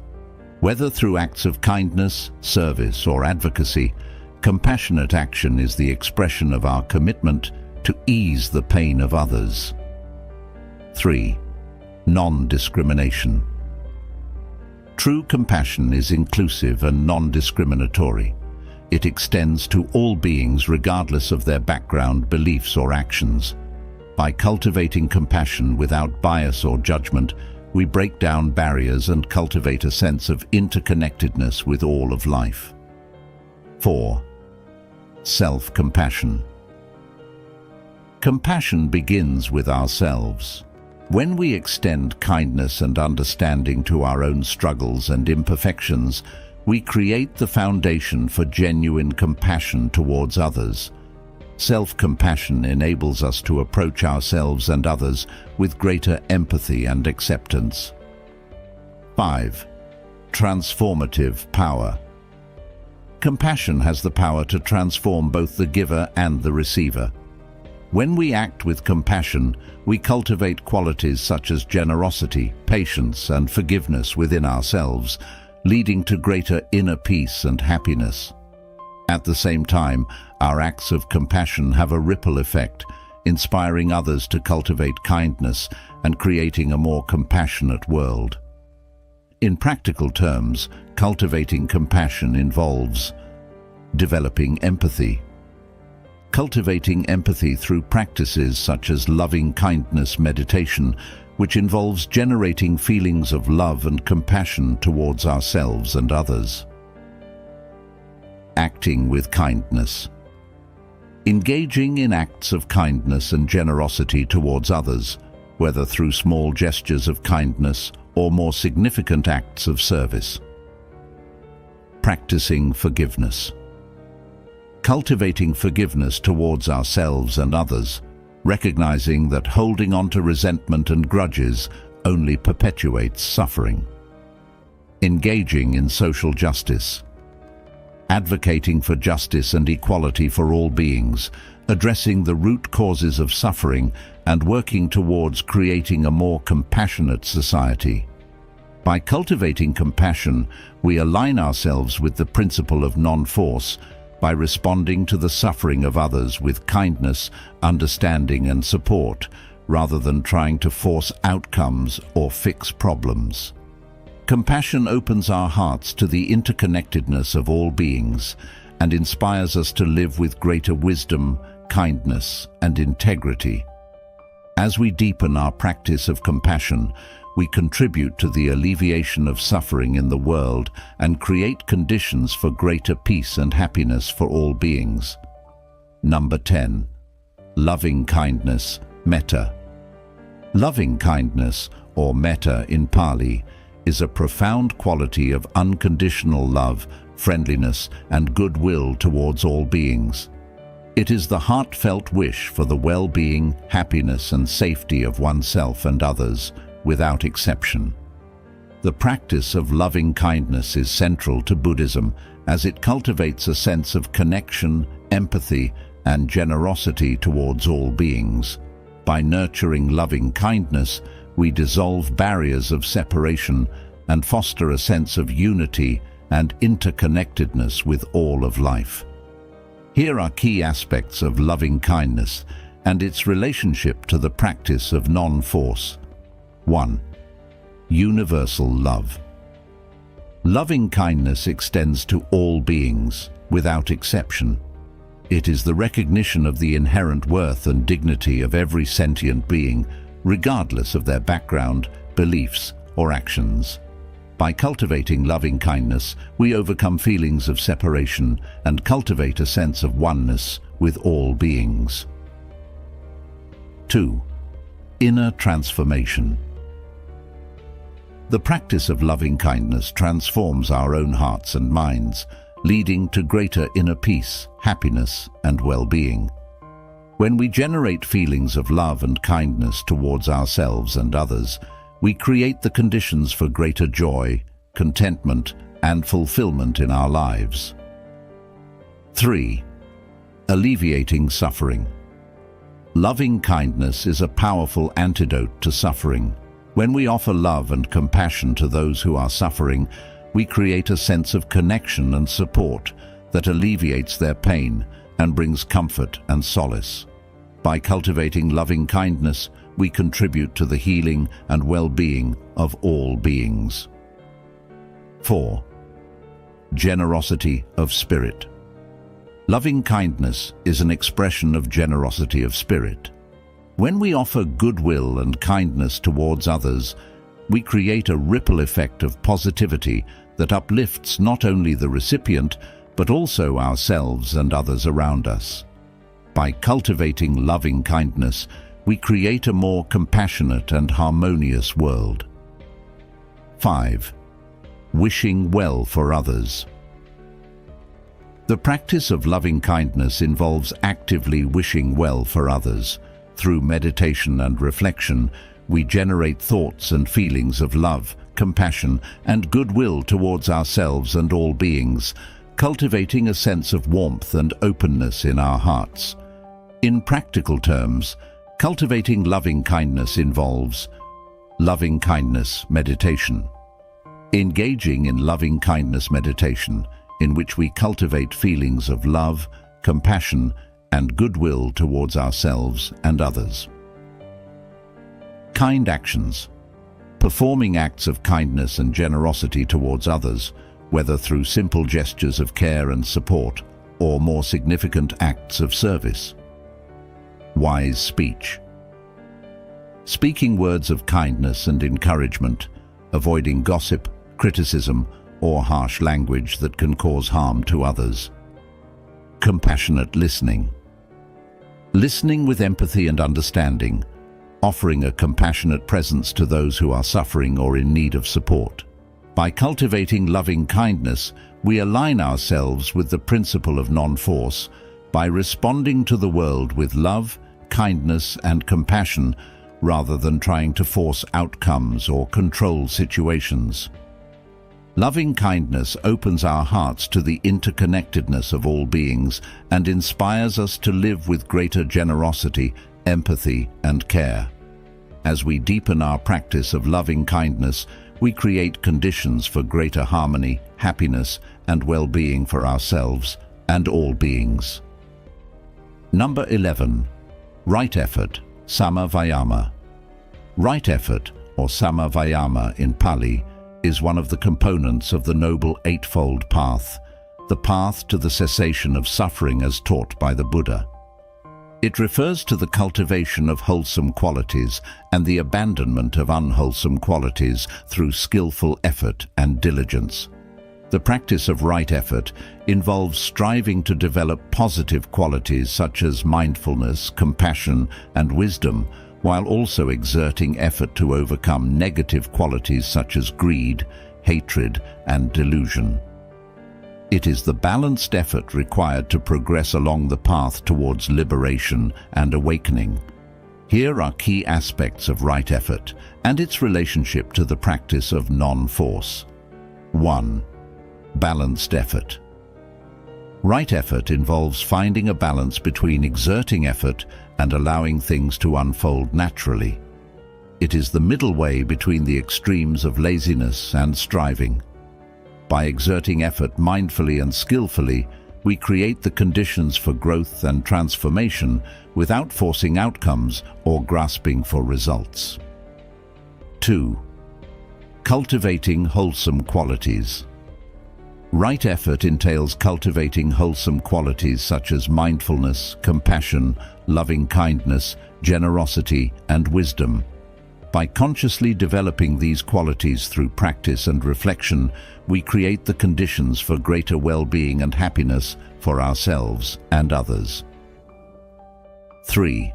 Whether through acts of kindness, service, or advocacy, compassionate action is the expression of our commitment to ease the pain of others. 3. Non-discrimination. True compassion is inclusive and non-discriminatory. It extends to all beings regardless of their background, beliefs, or actions. By cultivating compassion without bias or judgment, we break down barriers and cultivate a sense of interconnectedness with all of life. 4. Self-compassion. Compassion begins with ourselves. When we extend kindness and understanding to our own struggles and imperfections, we create the foundation for genuine compassion towards others. Self-compassion enables us to approach ourselves and others with greater empathy and acceptance. 5. Transformative power. Compassion has the power to transform both the giver and the receiver. When we act with compassion, we cultivate qualities such as generosity, patience, and forgiveness within ourselves, leading to greater inner peace and happiness. At the same time, our acts of compassion have a ripple effect, inspiring others to cultivate kindness and creating a more compassionate world. In practical terms, cultivating compassion involves developing empathy. Cultivating empathy through practices such as loving-kindness meditation, which involves generating feelings of love and compassion towards ourselves and others. Acting with kindness. Engaging in acts of kindness and generosity towards others, whether through small gestures of kindness or more significant acts of service. Practicing forgiveness. Cultivating forgiveness towards ourselves and others, recognizing that holding on to resentment and grudges only perpetuates suffering. Engaging in social justice. Advocating for justice and equality for all beings, addressing the root causes of suffering and working towards creating a more compassionate society. By cultivating compassion, we align ourselves with the principle of non-force by responding to the suffering of others with kindness, understanding, and support, rather than trying to force outcomes or fix problems. Compassion opens our hearts to the interconnectedness of all beings and inspires us to live with greater wisdom, kindness, and integrity. As we deepen our practice of compassion, we contribute to the alleviation of suffering in the world and create conditions for greater peace and happiness for all beings. Number 10. Loving kindness, metta. Loving kindness, or metta in Pali, is a profound quality of unconditional love, friendliness, and goodwill towards all beings. It is the heartfelt wish for the well-being, happiness, and safety of oneself and others, without exception. The practice of loving kindness is central to Buddhism as it cultivates a sense of connection, empathy, and generosity towards all beings. By nurturing loving kindness, we dissolve barriers of separation and foster a sense of unity and interconnectedness with all of life. Here are key aspects of loving kindness and its relationship to the practice of non-force. 1. Universal love. Loving kindness extends to all beings, without exception. It is the recognition of the inherent worth and dignity of every sentient being, regardless of their background, beliefs, or actions. By cultivating loving kindness, we overcome feelings of separation and cultivate a sense of oneness with all beings. 2. Inner transformation. The practice of loving kindness transforms our own hearts and minds, leading to greater inner peace, happiness, and well-being. When we generate feelings of love and kindness towards ourselves and others, we create the conditions for greater joy, contentment, and fulfillment in our lives. 3. Alleviating suffering. Loving kindness is a powerful antidote to suffering. When we offer love and compassion to those who are suffering, we create a sense of connection and support that alleviates their pain and brings comfort and solace. By cultivating loving kindness, we contribute to the healing and well-being of all beings. 4. Generosity of spirit. Loving kindness is an expression of generosity of spirit. When we offer goodwill and kindness towards others, we create a ripple effect of positivity that uplifts not only the recipient, but also ourselves and others around us. By cultivating loving kindness, we create a more compassionate and harmonious world. 5. Wishing well for others. The practice of loving kindness involves actively wishing well for others. Through meditation and reflection, we generate thoughts and feelings of love, compassion, and goodwill towards ourselves and all beings, cultivating a sense of warmth and openness in our hearts. In practical terms, cultivating loving kindness involves loving kindness meditation. Engaging in loving kindness meditation, in which we cultivate feelings of love, compassion, and goodwill towards ourselves and others. Kind actions. Performing acts of kindness and generosity towards others, whether through simple gestures of care and support or more significant acts of service. Wise speech. Speaking words of kindness and encouragement, avoiding gossip, criticism, or harsh language that can cause harm to others. Compassionate listening. Listening with empathy and understanding, offering a compassionate presence to those who are suffering or in need of support. By cultivating loving kindness, we align ourselves with the principle of non-force by responding to the world with love, kindness, and compassion, rather than trying to force outcomes or control situations. Loving kindness opens our hearts to the interconnectedness of all beings and inspires us to live with greater generosity, empathy, and care. As we deepen our practice of loving kindness, we create conditions for greater harmony, happiness, and well-being for ourselves and all beings. Number 11. Right effort, Sama Vayama. Right effort, or Sama Vayama in Pali, is one of the components of the Noble Eightfold Path, the path to the cessation of suffering as taught by the Buddha. It refers to the cultivation of wholesome qualities and the abandonment of unwholesome qualities through skillful effort and diligence. The practice of right effort involves striving to develop positive qualities such as mindfulness, compassion, and wisdom, while also exerting effort to overcome negative qualities such as greed, hatred, and delusion. It is the balanced effort required to progress along the path towards liberation and awakening. Here are key aspects of right effort and its relationship to the practice of non-force. 1. Balanced effort. Right effort involves finding a balance between exerting effort and allowing things to unfold naturally. It is the middle way between the extremes of laziness and striving. By exerting effort mindfully and skillfully, we create the conditions for growth and transformation without forcing outcomes or grasping for results. 2. Cultivating wholesome qualities. Right effort entails cultivating wholesome qualities such as mindfulness, compassion, loving kindness, generosity, and wisdom. By consciously developing these qualities through practice and reflection, we create the conditions for greater well-being and happiness for ourselves and others. 3.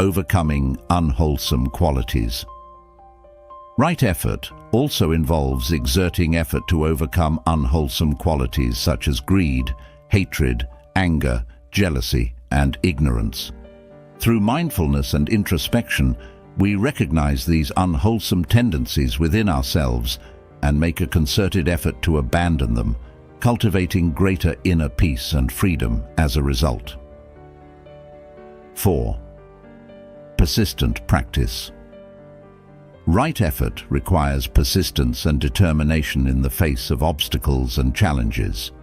Overcoming unwholesome qualities. Right effort also involves exerting effort to overcome unwholesome qualities such as greed, hatred, anger, jealousy, and ignorance. Through mindfulness and introspection, we recognize these unwholesome tendencies within ourselves and make a concerted effort to abandon them, cultivating greater inner peace and freedom as a result. 4. Persistent practice. Right effort requires persistence and determination in the face of obstacles and challenges.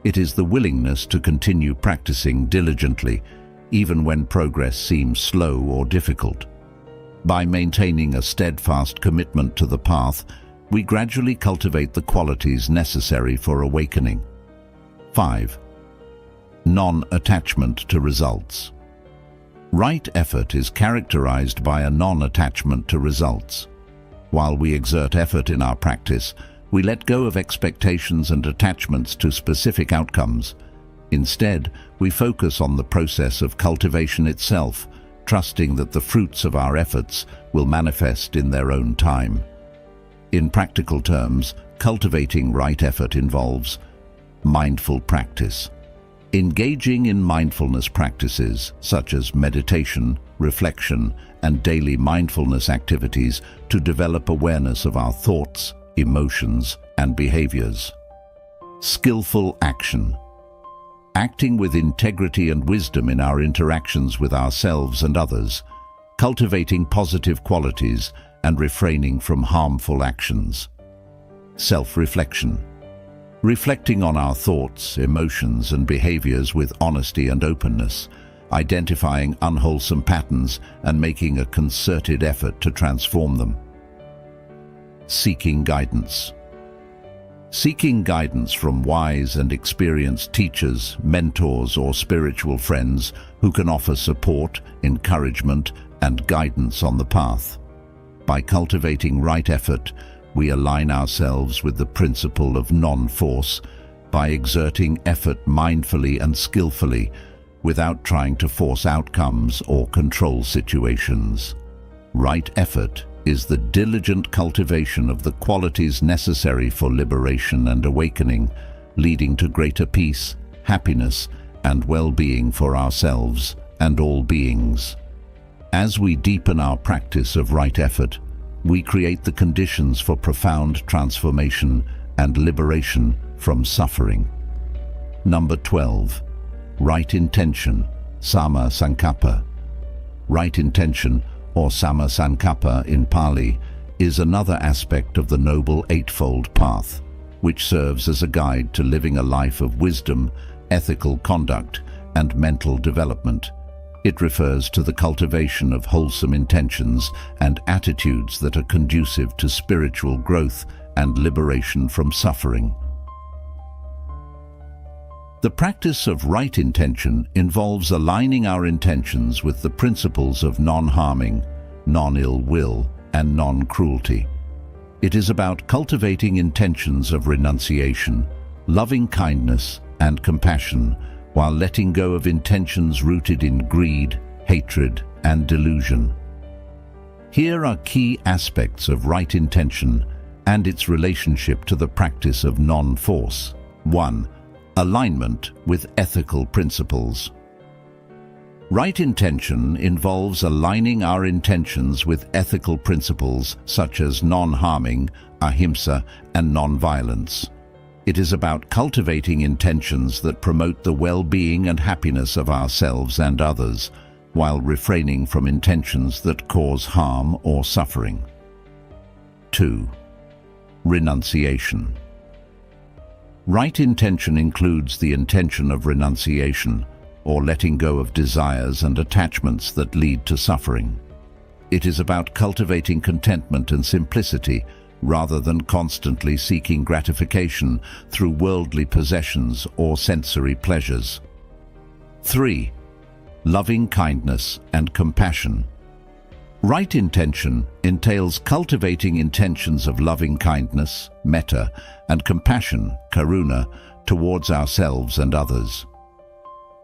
It is the willingness to continue practicing diligently, even when progress seems slow or difficult. By maintaining a steadfast commitment to the path, we gradually cultivate the qualities necessary for awakening. 5. Non-attachment to results. Right effort is characterized by a non-attachment to results. While we exert effort in our practice, we let go of expectations and attachments to specific outcomes. Instead, we focus on the process of cultivation itself, trusting that the fruits of our efforts will manifest in their own time. In practical terms, cultivating right effort involves mindful practice. Engaging in mindfulness practices such as meditation, reflection, and daily mindfulness activities to develop awareness of our thoughts, emotions, and behaviors. Skillful action. Acting with integrity and wisdom in our interactions with ourselves and others, cultivating positive qualities and refraining from harmful actions. Self-reflection. Reflecting on our thoughts, emotions, and behaviors with honesty and openness, identifying unwholesome patterns and making a concerted effort to transform them. Seeking guidance. Seeking guidance from wise and experienced teachers, mentors, or spiritual friends who can offer support, encouragement, and guidance on the path. By cultivating right effort, we align ourselves with the principle of non-force by exerting effort mindfully and skillfully without trying to force outcomes or control situations. Right effort is the diligent cultivation of the qualities necessary for liberation and awakening, leading to greater peace, happiness, and well-being for ourselves and all beings. As we deepen our practice of right effort, we create the conditions for profound transformation and liberation from suffering. Number 12. Right intention, Sama Sankappa. Right intention, or Sama Sankappa in Pali, is another aspect of the Noble Eightfold Path, which serves as a guide to living a life of wisdom, ethical conduct, and mental development. It refers to the cultivation of wholesome intentions and attitudes that are conducive to spiritual growth and liberation from suffering. The practice of right intention involves aligning our intentions with the principles of non-harming, non-ill will, and non-cruelty. It is about cultivating intentions of renunciation, loving kindness, and compassion, while letting go of intentions rooted in greed, hatred, and delusion. Here are key aspects of right intention and its relationship to the practice of non-force. 1. Alignment with ethical principles. Right intention involves aligning our intentions with ethical principles such as non-harming, ahimsa, and non-violence. It is about cultivating intentions that promote the well-being and happiness of ourselves and others, while refraining from intentions that cause harm or suffering. 2. Renunciation. Right intention includes the intention of renunciation, or letting go of desires and attachments that lead to suffering. It is about cultivating contentment and simplicity rather than constantly seeking gratification through worldly possessions or sensory pleasures. 3. Loving kindness and compassion. Right intention entails cultivating intentions of loving kindness, metta, and compassion, karuna, towards ourselves and others.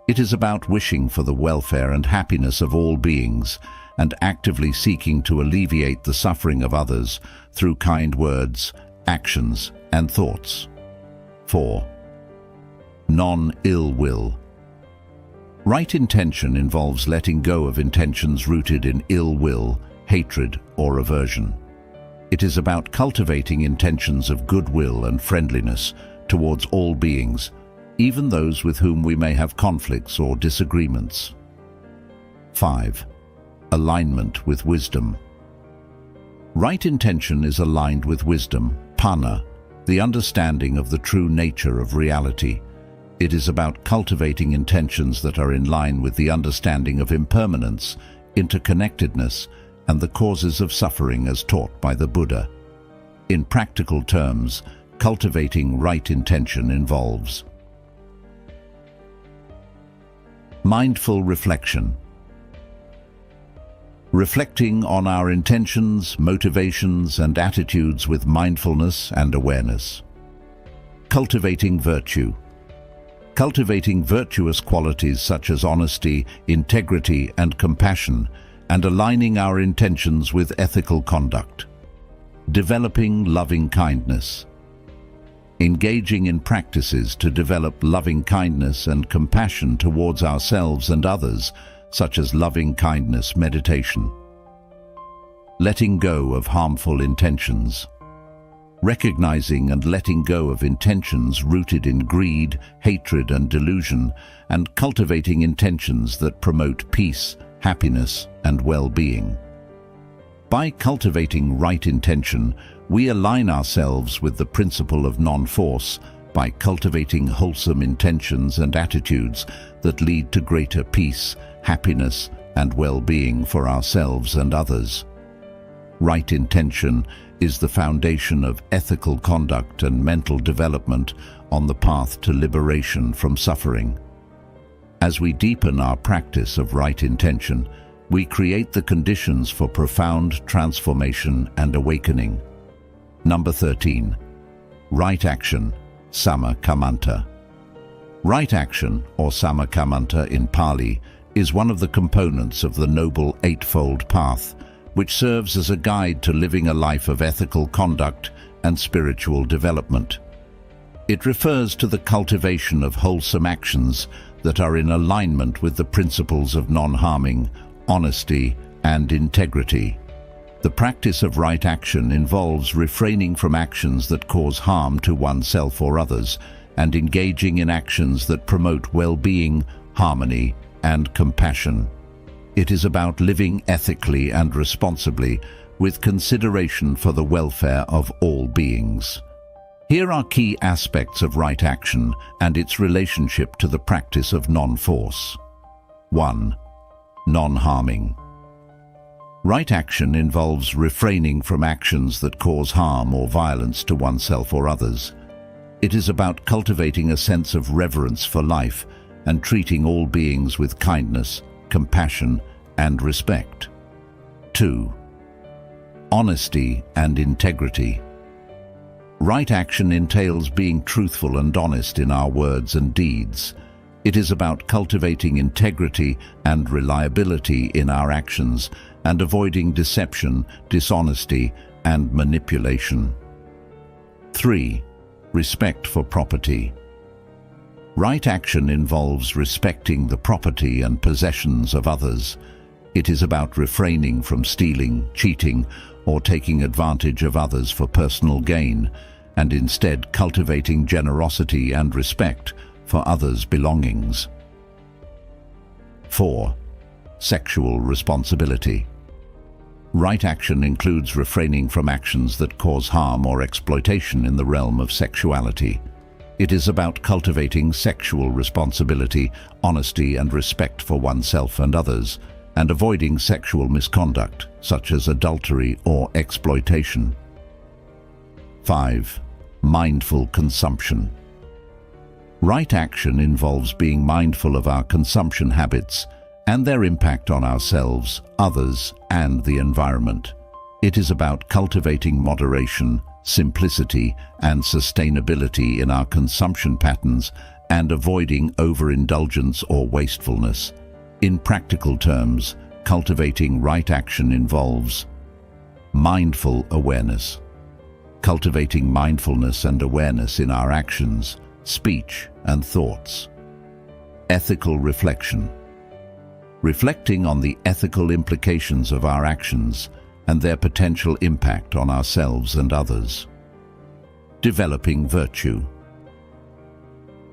It is about wishing for the welfare and happiness of all beings and actively seeking to alleviate the suffering of others through kind words, actions, and thoughts. 4. Non-ill will. Right intention involves letting go of intentions rooted in ill will, hatred, or aversion. It is about cultivating intentions of goodwill and friendliness towards all beings, even those with whom we may have conflicts or disagreements. 5. Alignment with wisdom. Right intention is aligned with wisdom, panna, the understanding of the true nature of reality. It is about cultivating intentions that are in line with the understanding of impermanence, interconnectedness, and the causes of suffering as taught by the Buddha. In practical terms, cultivating right intention involves mindful reflection. Reflecting on our intentions, motivations, and attitudes with mindfulness and awareness. Cultivating virtue. Cultivating virtuous qualities such as honesty, integrity, and compassion, and aligning our intentions with ethical conduct. Developing loving kindness. Engaging in practices to develop loving kindness and compassion towards ourselves and others, such as loving kindness meditation. Letting go of harmful intentions. Recognizing and letting go of intentions rooted in greed, hatred, and delusion, and cultivating intentions that promote peace, happiness, and well-being. By cultivating right intention, we align ourselves with the principle of non-force by cultivating wholesome intentions and attitudes that lead to greater peace, happiness, and well-being for ourselves and others. Right intention is the foundation of ethical conduct and mental development on the path to liberation from suffering. As we deepen our practice of right intention, we create the conditions for profound transformation and awakening. Number 13. Right action, samma-kammanta. Right action, or samma-kammanta in Pali, is one of the components of the Noble Eightfold Path, which serves as a guide to living a life of ethical conduct and spiritual development. It refers to the cultivation of wholesome actions that are in alignment with the principles of non-harming, honesty, and integrity. The practice of right action involves refraining from actions that cause harm to oneself or others, and engaging in actions that promote well-being, harmony, and compassion. It is about living ethically and responsibly with consideration for the welfare of all beings. Here are key aspects of right action and its relationship to the practice of non-force. 1. Non-harming. Right action involves refraining from actions that cause harm or violence to oneself or others. It is about cultivating a sense of reverence for life and treating all beings with kindness, compassion, and respect. 2. Honesty and integrity. Right action entails being truthful and honest in our words and deeds. It is about cultivating integrity and reliability in our actions and avoiding deception, dishonesty, and manipulation. 3. Respect for property. Right action involves respecting the property and possessions of others. It is about refraining from stealing, cheating, or taking advantage of others for personal gain, and instead cultivating generosity and respect for others' belongings. 4. Sexual responsibility. Right action includes refraining from actions that cause harm or exploitation in the realm of sexuality. It is about cultivating sexual responsibility, honesty, and respect for oneself and others, and avoiding sexual misconduct, such as adultery or exploitation. 5. Mindful consumption. Right action involves being mindful of our consumption habits and their impact on ourselves, others, and the environment. It is about cultivating moderation, simplicity, and sustainability in our consumption patterns and avoiding overindulgence or wastefulness. In practical terms, cultivating right action involves mindful awareness. Cultivating mindfulness and awareness in our actions, speech, and thoughts. Ethical reflection. Reflecting on the ethical implications of our actions and their potential impact on ourselves and others. Developing virtue.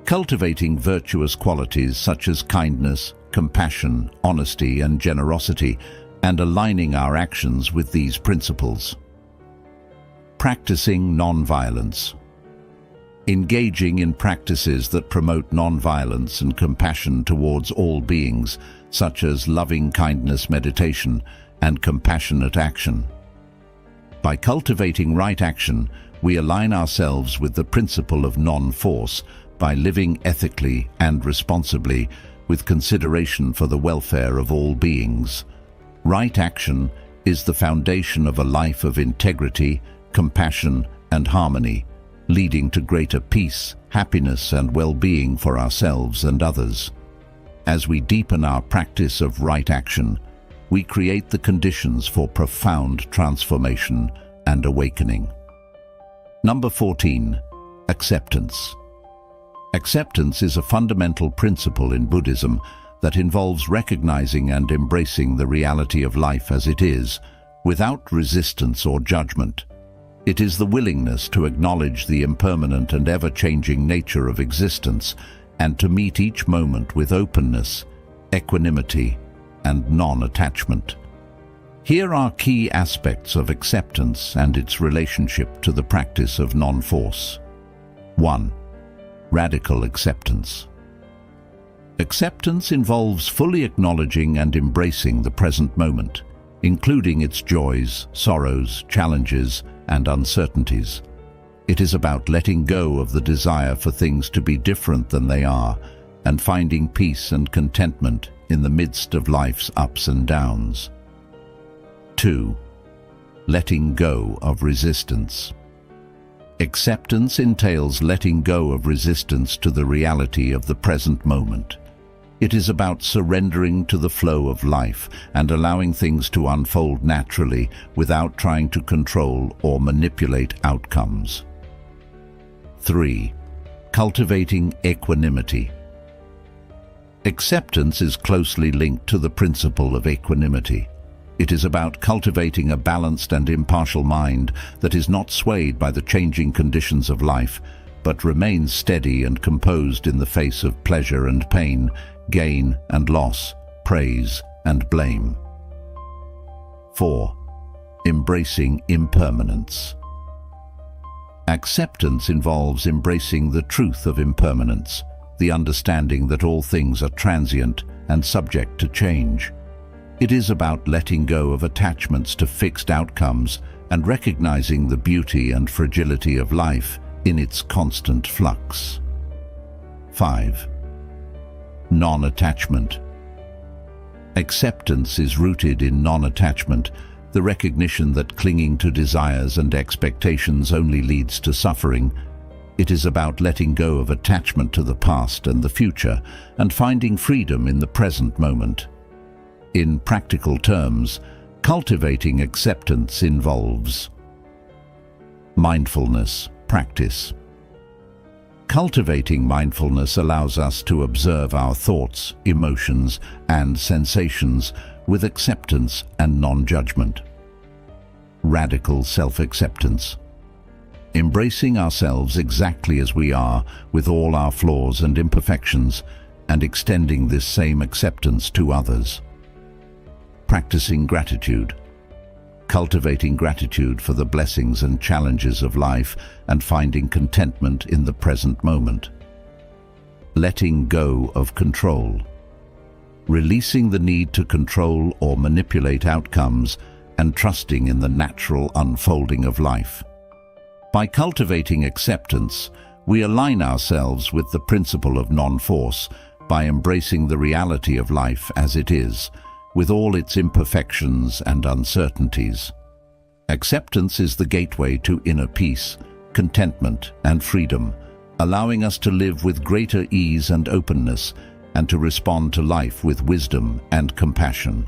Cultivating virtuous qualities such as kindness, compassion, honesty, and generosity, and aligning our actions with these principles. Practicing non-violence. Engaging in practices that promote non-violence and compassion towards all beings, such as loving-kindness meditation and compassionate action. By cultivating right action, we align ourselves with the principle of non-force by living ethically and responsibly with consideration for the welfare of all beings. Right action is the foundation of a life of integrity, compassion, and harmony, leading to greater peace, happiness, and well-being for ourselves and others. As we deepen our practice of right action, we create the conditions for profound transformation and awakening. Number 14. Acceptance. Acceptance is a fundamental principle in Buddhism that involves recognizing and embracing the reality of life as it is, without resistance or judgment. It is the willingness to acknowledge the impermanent and ever-changing nature of existence and to meet each moment with openness, equanimity, and non-attachment. Here are key aspects of acceptance and its relationship to the practice of non-force. 1. Radical acceptance. Acceptance involves fully acknowledging and embracing the present moment, including its joys, sorrows, challenges, and uncertainties. It is about letting go of the desire for things to be different than they are and finding peace and contentment in the midst of life's ups and downs. 2. Letting go of resistance. Acceptance entails letting go of resistance to the reality of the present moment. It is about surrendering to the flow of life and allowing things to unfold naturally without trying to control or manipulate outcomes. 3. Cultivating equanimity. Acceptance is closely linked to the principle of equanimity. It is about cultivating a balanced and impartial mind that is not swayed by the changing conditions of life, but remains steady and composed in the face of pleasure and pain, gain and loss, praise and blame. 4. Embracing impermanence. Acceptance involves embracing the truth of impermanence, the understanding that all things are transient and subject to change. It is about letting go of attachments to fixed outcomes and recognizing the beauty and fragility of life in its constant flux. 5. Non-attachment. Acceptance is rooted in non-attachment, the recognition that clinging to desires and expectations only leads to suffering. It is about letting go of attachment to the past and the future and finding freedom in the present moment. In practical terms, cultivating acceptance involves mindfulness practice. Cultivating mindfulness allows us to observe our thoughts, emotions, and sensations with acceptance and non-judgment. Radical self-acceptance. Embracing ourselves exactly as we are, with all our flaws and imperfections, and extending this same acceptance to others. Practicing gratitude. Cultivating gratitude for the blessings and challenges of life and finding contentment in the present moment. Letting go of control. Releasing the need to control or manipulate outcomes and trusting in the natural unfolding of life. By cultivating acceptance, we align ourselves with the principle of non-force by embracing the reality of life as it is, with all its imperfections and uncertainties. Acceptance is the gateway to inner peace, contentment, and freedom, allowing us to live with greater ease and openness and to respond to life with wisdom and compassion.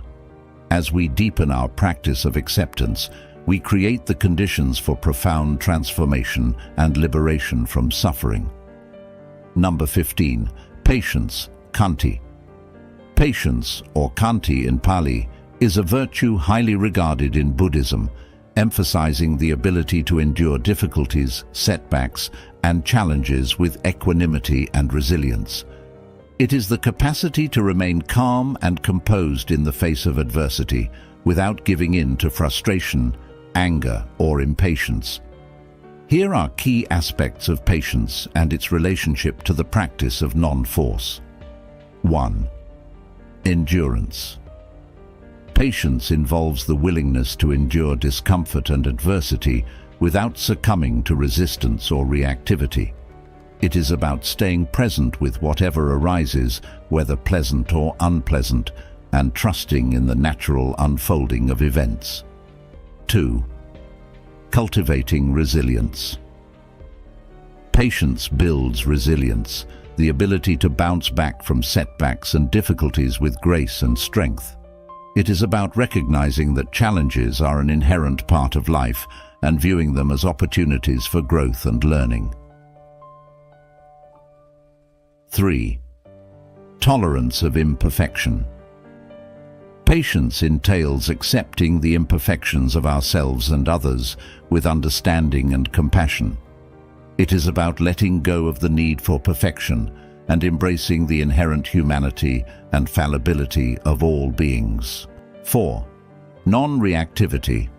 As we deepen our practice of acceptance, we create the conditions for profound transformation and liberation from suffering. Number 15. Patience, Khanti. Patience, or Khanti in Pali, is a virtue highly regarded in Buddhism, emphasizing the ability to endure difficulties, setbacks, and challenges with equanimity and resilience. It is the capacity to remain calm and composed in the face of adversity, without giving in to frustration, anger, or impatience. Here are key aspects of patience and its relationship to the practice of non-force. 1. Endurance. Patience involves the willingness to endure discomfort and adversity without succumbing to resistance or reactivity. It is about staying present with whatever arises, whether pleasant or unpleasant, and trusting in the natural unfolding of events. 2. Cultivating resilience. Patience builds resilience, the ability to bounce back from setbacks and difficulties with grace and strength. It is about recognizing that challenges are an inherent part of life and viewing them as opportunities for growth and learning. 3. Tolerance of imperfection. Patience entails accepting the imperfections of ourselves and others with understanding and compassion. It is about letting go of the need for perfection and embracing the inherent humanity and fallibility of all beings. 4. Non-reactivity.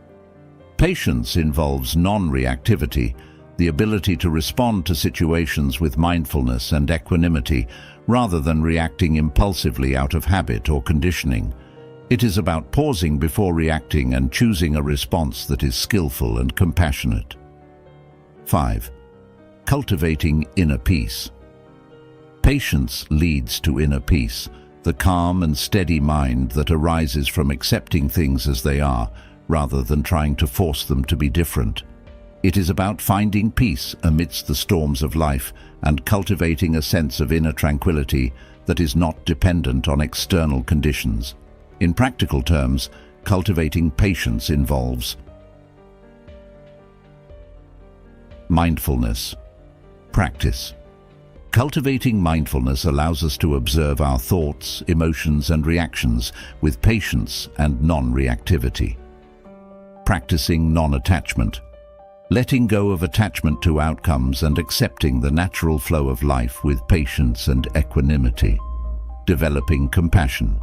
Patience involves non-reactivity, the ability to respond to situations with mindfulness and equanimity rather than reacting impulsively out of habit or conditioning. It is about pausing before reacting and choosing a response that is skillful and compassionate. 5. Cultivating inner peace. Patience leads to inner peace, the calm and steady mind that arises from accepting things as they are, rather than trying to force them to be different. It is about finding peace amidst the storms of life and cultivating a sense of inner tranquility that is not dependent on external conditions. In practical terms, cultivating patience involves mindfulness. Practice. Cultivating mindfulness allows us to observe our thoughts, emotions, and reactions with patience and non-reactivity. Practicing non-attachment. Letting go of attachment to outcomes and accepting the natural flow of life with patience and equanimity. Developing compassion.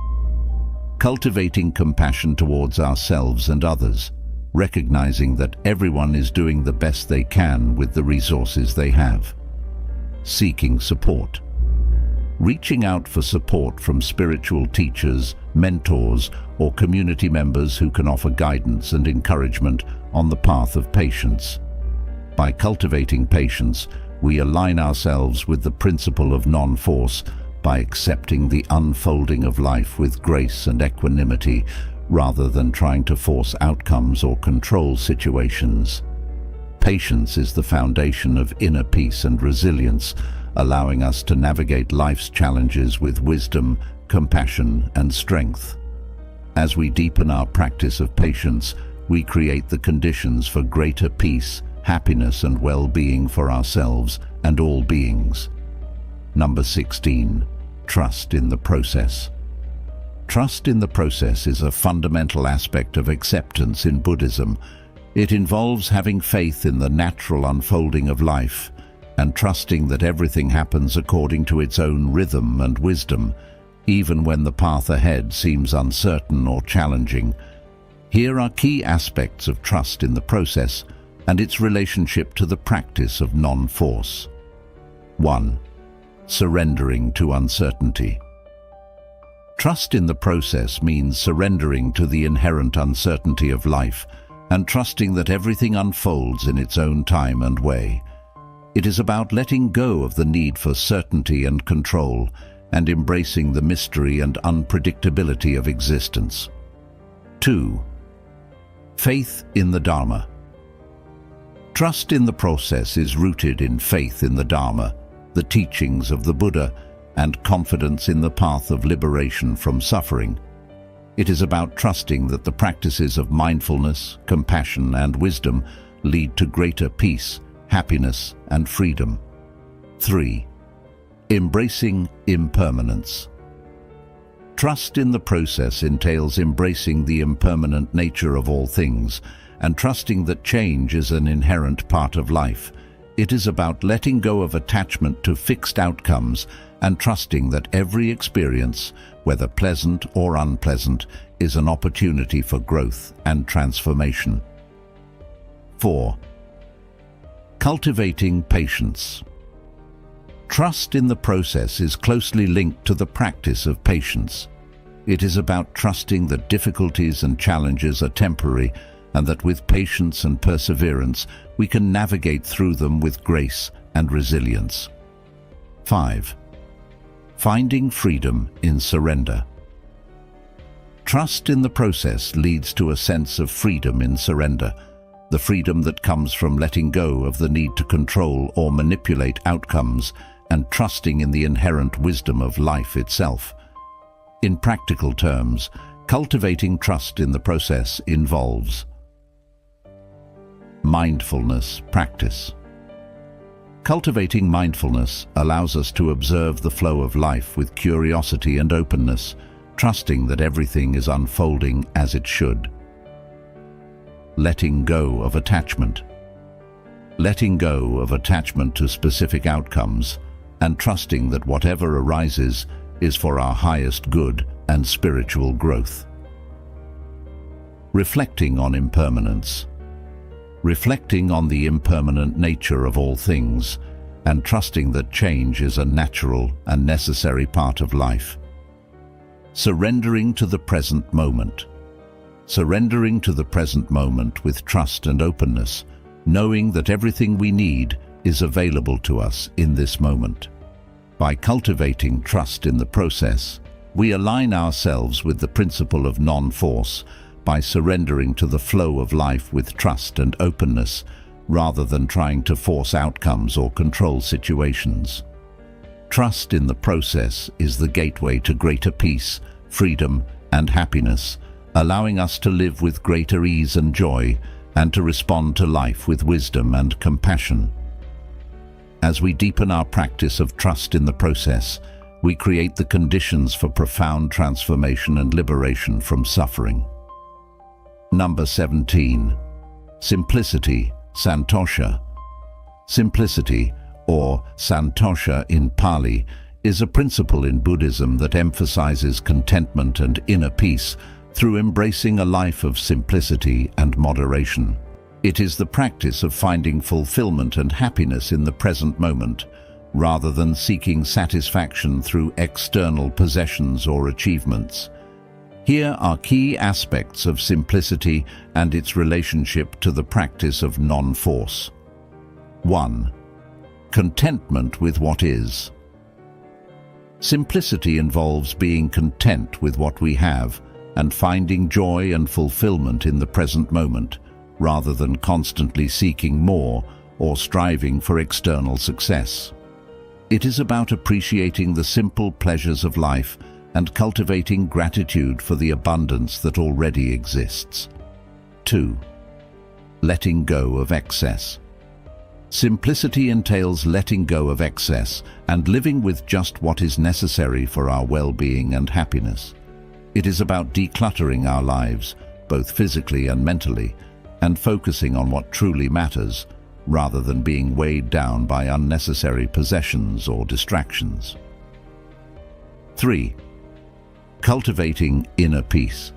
Cultivating compassion towards ourselves and others, recognizing that everyone is doing the best they can with the resources they have. Seeking support. Reaching out for support from spiritual teachers, mentors, or community members who can offer guidance and encouragement on the path of patience. By cultivating patience, we align ourselves with the principle of non-force by accepting the unfolding of life with grace and equanimity, rather than trying to force outcomes or control situations. Patience is the foundation of inner peace and resilience, allowing us to navigate life's challenges with wisdom, compassion, and strength. As we deepen our practice of patience, we create the conditions for greater peace, happiness, and well-being for ourselves and all beings. Number 16. Trust in the process. Trust in the process is a fundamental aspect of acceptance in Buddhism. It involves having faith in the natural unfolding of life and trusting that everything happens according to its own rhythm and wisdom, even when the path ahead seems uncertain or challenging. Here are key aspects of trust in the process and its relationship to the practice of non-force. 1. Surrendering to uncertainty. Trust in the process means surrendering to the inherent uncertainty of life and trusting that everything unfolds in its own time and way. It is about letting go of the need for certainty and control and embracing the mystery and unpredictability of existence. 2. Faith in the Dharma. Trust in the process is rooted in faith in the Dharma, the teachings of the Buddha, and confidence in the path of liberation from suffering. It is about trusting that the practices of mindfulness, compassion, and wisdom lead to greater peace, happiness, and freedom. 3. Embracing impermanence. Trust in the process entails embracing the impermanent nature of all things and trusting that change is an inherent part of life. It is about letting go of attachment to fixed outcomes and trusting that every experience, whether pleasant or unpleasant, is an opportunity for growth and transformation. 4. Cultivating patience. Trust in the process is closely linked to the practice of patience. It is about trusting that difficulties and challenges are temporary and that with patience and perseverance we can navigate through them with grace and resilience. 5. Finding freedom in surrender. Trust in the process leads to a sense of freedom in surrender, the freedom that comes from letting go of the need to control or manipulate outcomes and trusting in the inherent wisdom of life itself. In practical terms, cultivating trust in the process involves mindfulness practice. Cultivating mindfulness allows us to observe the flow of life with curiosity and openness, trusting that everything is unfolding as it should. Letting go of attachment. Letting go of attachment to specific outcomes and trusting that whatever arises is for our highest good and spiritual growth. Reflecting on impermanence. Reflecting on the impermanent nature of all things and trusting that change is a natural and necessary part of life. Surrendering to the present moment. Surrendering to the present moment with trust and openness, knowing that everything we need is available to us in this moment. By cultivating trust in the process, we align ourselves with the principle of non-force by surrendering to the flow of life with trust and openness, rather than trying to force outcomes or control situations. Trust in the process is the gateway to greater peace, freedom, and happiness, allowing us to live with greater ease and joy, and to respond to life with wisdom and compassion. As we deepen our practice of trust in the process, we create the conditions for profound transformation and liberation from suffering. Number 17. Simplicity, Santosha. Simplicity, or Santosha in Pali, is a principle in Buddhism that emphasizes contentment and inner peace through embracing a life of simplicity and moderation. It is the practice of finding fulfillment and happiness in the present moment, rather than seeking satisfaction through external possessions or achievements. Here are key aspects of simplicity and its relationship to the practice of non-force. 1. Contentment with what is. Simplicity involves being content with what we have and finding joy and fulfillment in the present moment, rather than constantly seeking more or striving for external success. It is about appreciating the simple pleasures of life and cultivating gratitude for the abundance that already exists. 2. Letting go of excess. Simplicity entails letting go of excess and living with just what is necessary for our well-being and happiness. It is about decluttering our lives, both physically and mentally, and focusing on what truly matters, rather than being weighed down by unnecessary possessions or distractions. 3. Cultivating inner peace.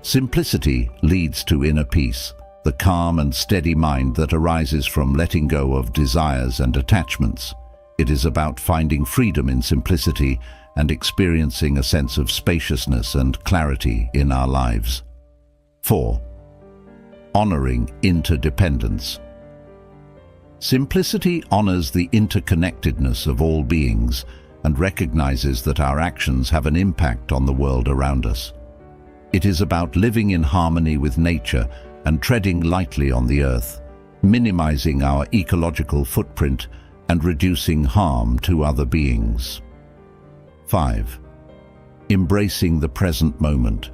Simplicity leads to inner peace, the calm and steady mind that arises from letting go of desires and attachments. It is about finding freedom in simplicity and experiencing a sense of spaciousness and clarity in our lives. 4. honoring interdependence. Simplicity honors the interconnectedness of all beings and recognizes that our actions have an impact on the world around us. It is about living in harmony with nature and treading lightly on the earth, minimizing our ecological footprint and reducing harm to other beings. 5. Embracing the present moment.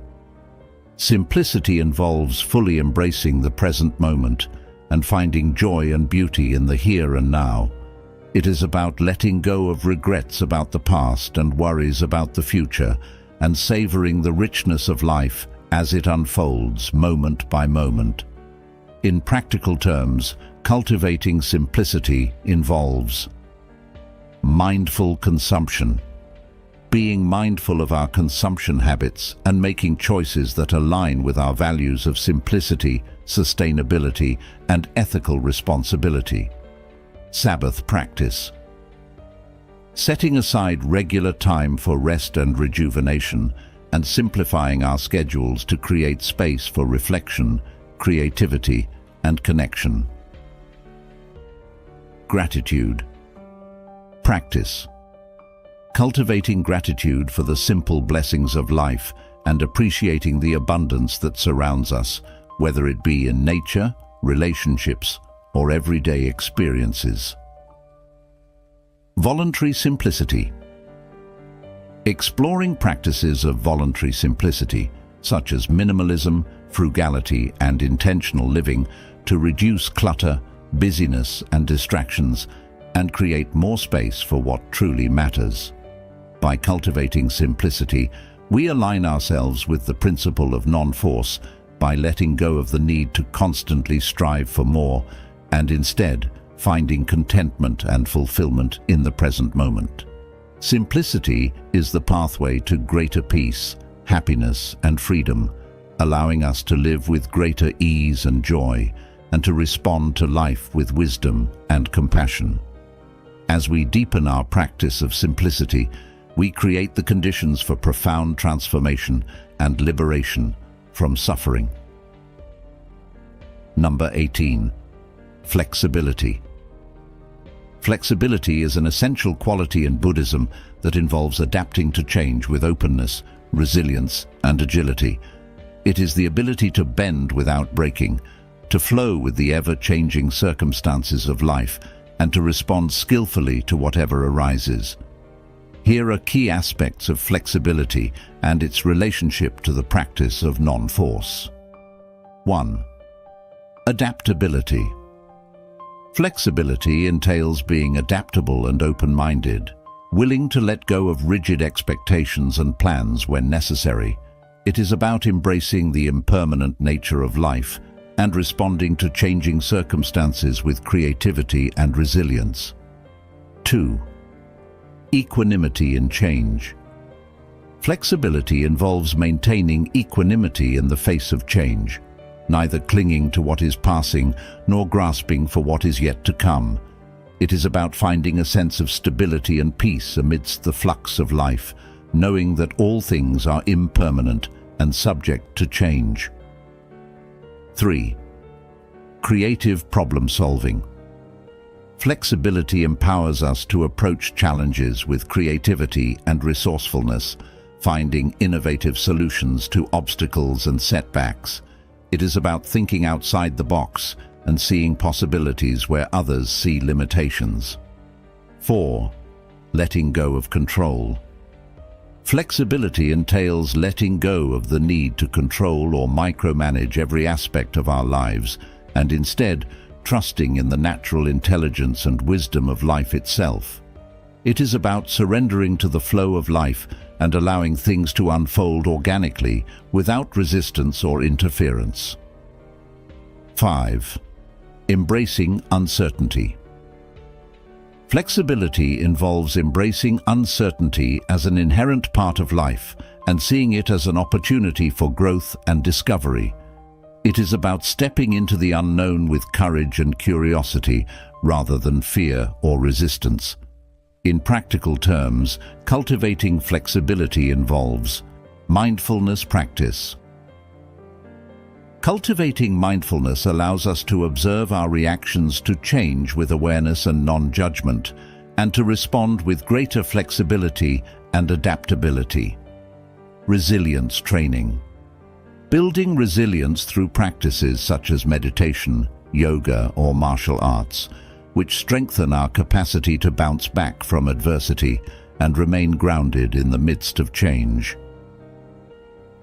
Simplicity involves fully embracing the present moment and finding joy and beauty in the here and now. It is about letting go of regrets about the past and worries about the future, and savoring the richness of life as it unfolds moment by moment. In practical terms, cultivating simplicity involves mindful consumption. Being mindful of our consumption habits and making choices that align with our values of simplicity, sustainability, and ethical responsibility. Sabbath practice. Setting aside regular time for rest and rejuvenation, and simplifying our schedules to create space for reflection, creativity, and connection. Gratitude. Practice. Cultivating gratitude for the simple blessings of life and appreciating the abundance that surrounds us, whether it be in nature, relationships, or everyday experiences. Voluntary simplicity. Exploring practices of voluntary simplicity, such as minimalism, frugality, and intentional living, to reduce clutter, busyness, and distractions, and create more space for what truly matters. By cultivating simplicity, we align ourselves with the principle of non-force by letting go of the need to constantly strive for more, and instead finding contentment and fulfillment in the present moment. Simplicity is the pathway to greater peace, happiness, and freedom, allowing us to live with greater ease and joy, and to respond to life with wisdom and compassion. As we deepen our practice of simplicity, we create the conditions for profound transformation and liberation from suffering. Number 18. Flexibility. Flexibility is an essential quality in Buddhism that involves adapting to change with openness, resilience, and agility. It is the ability to bend without breaking, to flow with the ever-changing circumstances of life, and to respond skillfully to whatever arises. Here are key aspects of flexibility and its relationship to the practice of non-force. 1. Adaptability. Flexibility entails being adaptable and open-minded, willing to let go of rigid expectations and plans when necessary. It is about embracing the impermanent nature of life and responding to changing circumstances with creativity and resilience. 2. Equanimity in change. Flexibility involves maintaining equanimity in the face of change, neither clinging to what is passing nor grasping for what is yet to come. It is about finding a sense of stability and peace amidst the flux of life, knowing that all things are impermanent and subject to change. 3. Creative problem solving. Flexibility empowers us to approach challenges with creativity and resourcefulness, finding innovative solutions to obstacles and setbacks. It is about thinking outside the box and seeing possibilities where others see limitations. 4. Letting go of control. Flexibility entails letting go of the need to control or micromanage every aspect of our lives, and instead trusting in the natural intelligence and wisdom of life itself. It is about surrendering to the flow of life and allowing things to unfold organically without resistance or interference. 5. Embracing uncertainty. Flexibility involves embracing uncertainty as an inherent part of life and seeing it as an opportunity for growth and discovery. It is about stepping into the unknown with courage and curiosity rather than fear or resistance. In practical terms, cultivating flexibility involves mindfulness practice. Cultivating mindfulness allows us to observe our reactions to change with awareness and non-judgment, and to respond with greater flexibility and adaptability. Resilience training. Building resilience through practices such as meditation, yoga, or martial arts, which strengthen our capacity to bounce back from adversity and remain grounded in the midst of change.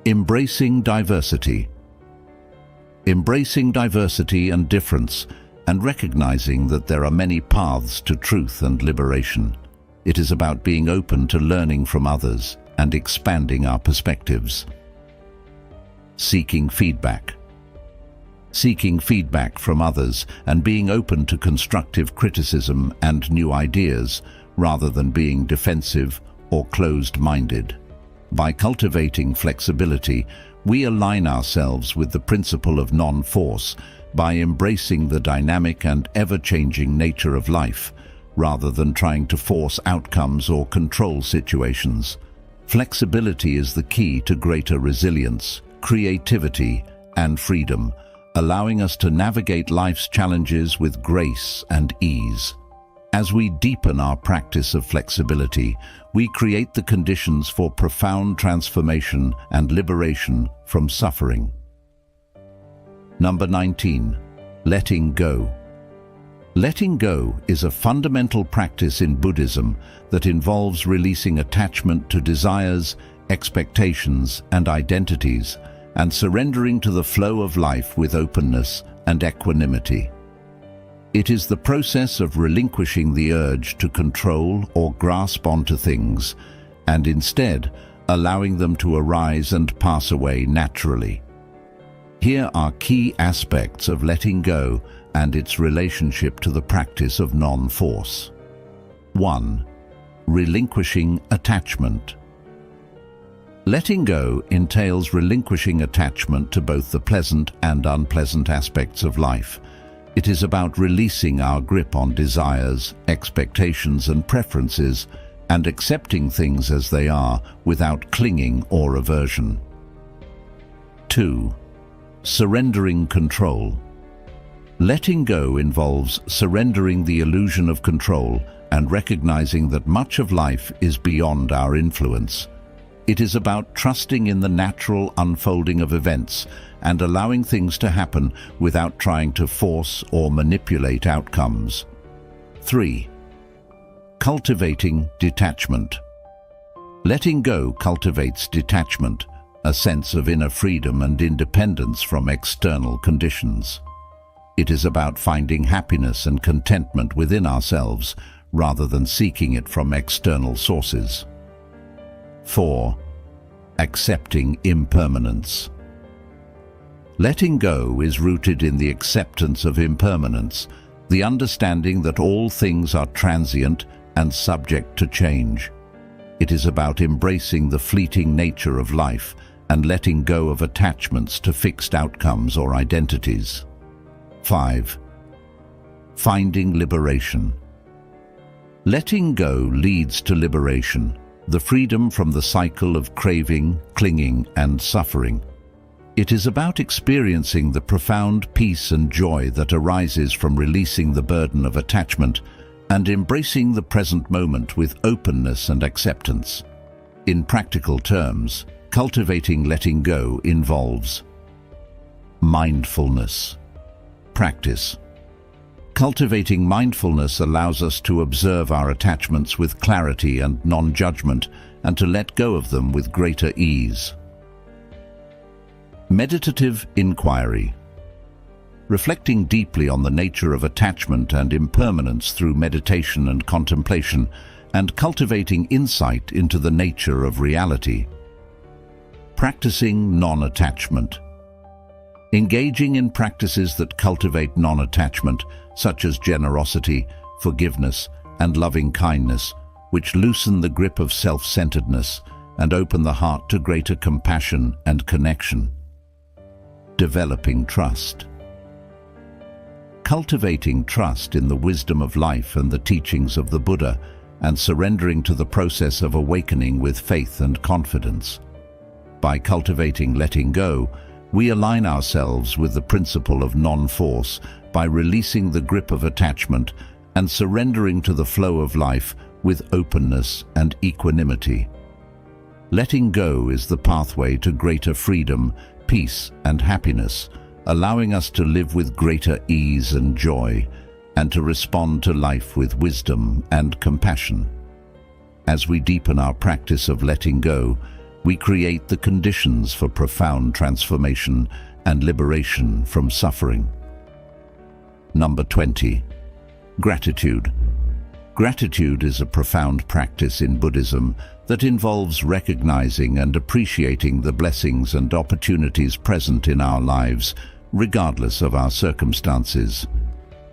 Embracing diversity. Embracing diversity and difference, and recognizing that there are many paths to truth and liberation. It is about being open to learning from others and expanding our perspectives. Seeking feedback. Seeking feedback from others and being open to constructive criticism and new ideas, rather than being defensive or closed-minded. By cultivating flexibility, we align ourselves with the principle of non-force by embracing the dynamic and ever-changing nature of life, rather than trying to force outcomes or control situations. Flexibility is the key to greater resilience, creativity, and freedom, allowing us to navigate life's challenges with grace and ease. As we deepen our practice of flexibility, we create the conditions for profound transformation and liberation from suffering. Number 19. Letting go. Letting go is a fundamental practice in Buddhism that involves releasing attachment to desires, expectations, and identities, and surrendering to the flow of life with openness and equanimity. It is the process of relinquishing the urge to control or grasp onto things, and instead allowing them to arise and pass away naturally. Here are key aspects of letting go and its relationship to the practice of non-force. 1. Relinquishing attachment. Letting go entails relinquishing attachment to both the pleasant and unpleasant aspects of life. It is about releasing our grip on desires, expectations, and preferences, and accepting things as they are without clinging or aversion. 2. Surrendering control. Letting go involves surrendering the illusion of control and recognizing that much of life is beyond our influence. It is about trusting in the natural unfolding of events and allowing things to happen without trying to force or manipulate outcomes. 3. Cultivating detachment. Letting go cultivates detachment, a sense of inner freedom and independence from external conditions. It is about finding happiness and contentment within ourselves rather than seeking it from external sources. 4. Accepting impermanence. Letting go is rooted in the acceptance of impermanence, the understanding that all things are transient and subject to change. It is about embracing the fleeting nature of life and letting go of attachments to fixed outcomes or identities. 5. Finding liberation. Letting go leads to liberation, the freedom from the cycle of craving, clinging, and suffering. It is about experiencing the profound peace and joy that arises from releasing the burden of attachment and embracing the present moment with openness and acceptance. In practical terms, cultivating letting go involves mindfulness. Practice. Cultivating mindfulness allows us to observe our attachments with clarity and non-judgment and to let go of them with greater ease. Meditative inquiry. Reflecting deeply on the nature of attachment and impermanence through meditation and contemplation, and cultivating insight into the nature of reality. Practicing non-attachment. Engaging in practices that cultivate non-attachment, such as generosity, forgiveness, and loving kindness, which loosen the grip of self-centeredness and open the heart to greater compassion and connection. Developing trust. Cultivating trust in the wisdom of life and the teachings of the Buddha, and surrendering to the process of awakening with faith and confidence. By cultivating letting go, we align ourselves with the principle of non-force by releasing the grip of attachment and surrendering to the flow of life with openness and equanimity. Letting go is the pathway to greater freedom, peace, and happiness, allowing us to live with greater ease and joy, and to respond to life with wisdom and compassion. As we deepen our practice of letting go, we create the conditions for profound transformation and liberation from suffering. Number 20. Gratitude. Gratitude is a profound practice in Buddhism that involves recognizing and appreciating the blessings and opportunities present in our lives, regardless of our circumstances.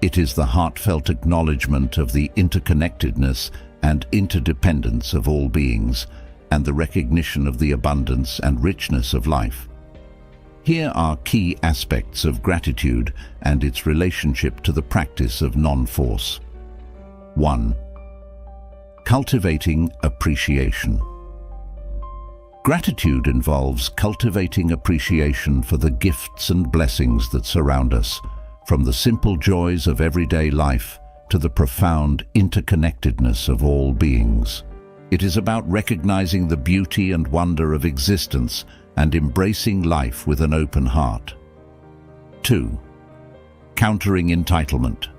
It is the heartfelt acknowledgement of the interconnectedness and interdependence of all beings, and the recognition of the abundance and richness of life. Here are key aspects of gratitude and its relationship to the practice of non-force. 1. Cultivating appreciation. Gratitude involves cultivating appreciation for the gifts and blessings that surround us, from the simple joys of everyday life to the profound interconnectedness of all beings. It is about recognizing the beauty and wonder of existence and embracing life with an open heart. 2. Countering entitlement.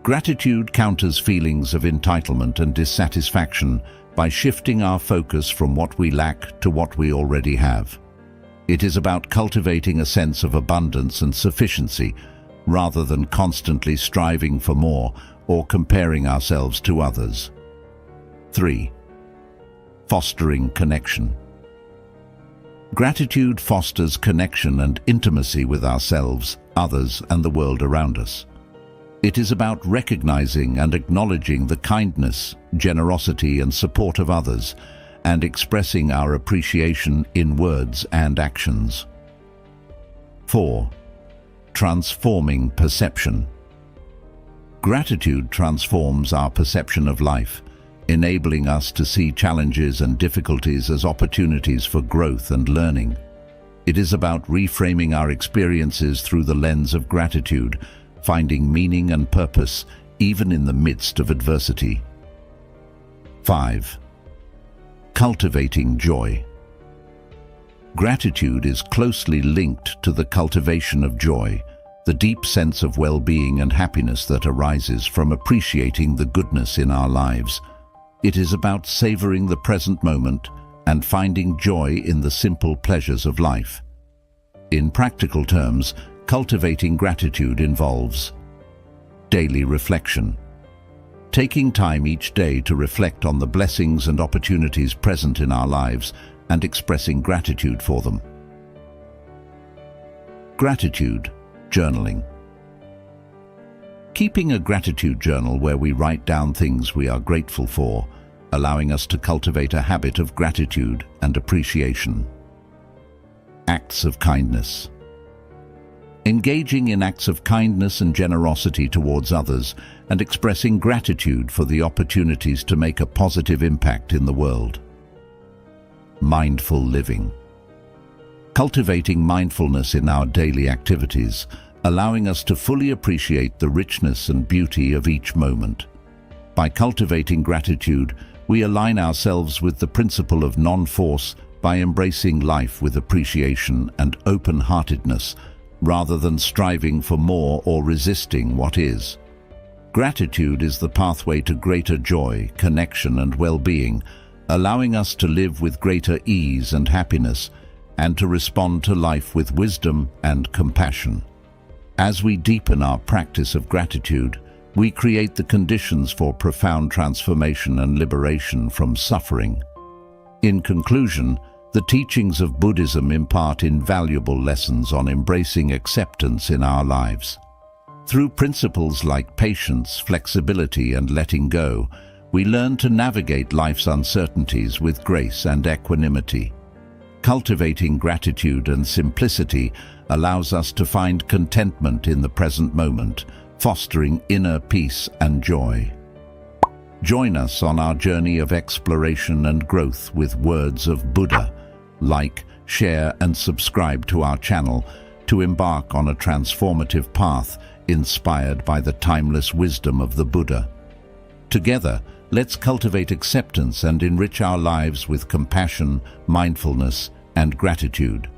Gratitude counters feelings of entitlement and dissatisfaction by shifting our focus from what we lack to what we already have. It is about cultivating a sense of abundance and sufficiency, rather than constantly striving for more or comparing ourselves to others. 3. Fostering connection. Gratitude fosters connection and intimacy with ourselves, others, and the world around us. It is about recognizing and acknowledging the kindness, generosity, and support of others, and expressing our appreciation in words and actions. 4. Transforming perception. Gratitude transforms our perception of life, enabling us to see challenges and difficulties as opportunities for growth and learning. It is about reframing our experiences through the lens of gratitude, finding meaning and purpose even in the midst of adversity. 5. Cultivating joy. Gratitude is closely linked to the cultivation of joy, the deep sense of well-being and happiness that arises from appreciating the goodness in our lives. It is about savoring the present moment and finding joy in the simple pleasures of life. In practical terms, cultivating gratitude involves daily reflection. Taking time each day to reflect on the blessings and opportunities present in our lives and expressing gratitude for them. Gratitude journaling. Keeping a gratitude journal where we write down things we are grateful for, allowing us to cultivate a habit of gratitude and appreciation. Acts of kindness. Engaging in acts of kindness and generosity towards others and expressing gratitude for the opportunities to make a positive impact in the world. Mindful living. Cultivating mindfulness in our daily activities, allowing us to fully appreciate the richness and beauty of each moment. By cultivating gratitude, we align ourselves with the principle of non-force by embracing life with appreciation and open-heartedness, rather than striving for more or resisting what is. Gratitude is the pathway to greater joy, connection, and well-being, allowing us to live with greater ease and happiness, and to respond to life with wisdom and compassion. As we deepen our practice of gratitude, we create the conditions for profound transformation and liberation from suffering. In conclusion, the teachings of Buddhism impart invaluable lessons on embracing acceptance in our lives. Through principles like patience, flexibility, and letting go, we learn to navigate life's uncertainties with grace and equanimity. Cultivating gratitude and simplicity allows us to find contentment in the present moment, fostering inner peace and joy. Join us on our journey of exploration and growth with words of Buddha, like share and subscribe to our channel to embark on a transformative path inspired by the timeless wisdom of the Buddha. Together, let's cultivate acceptance and enrich our lives with compassion, mindfulness, and gratitude.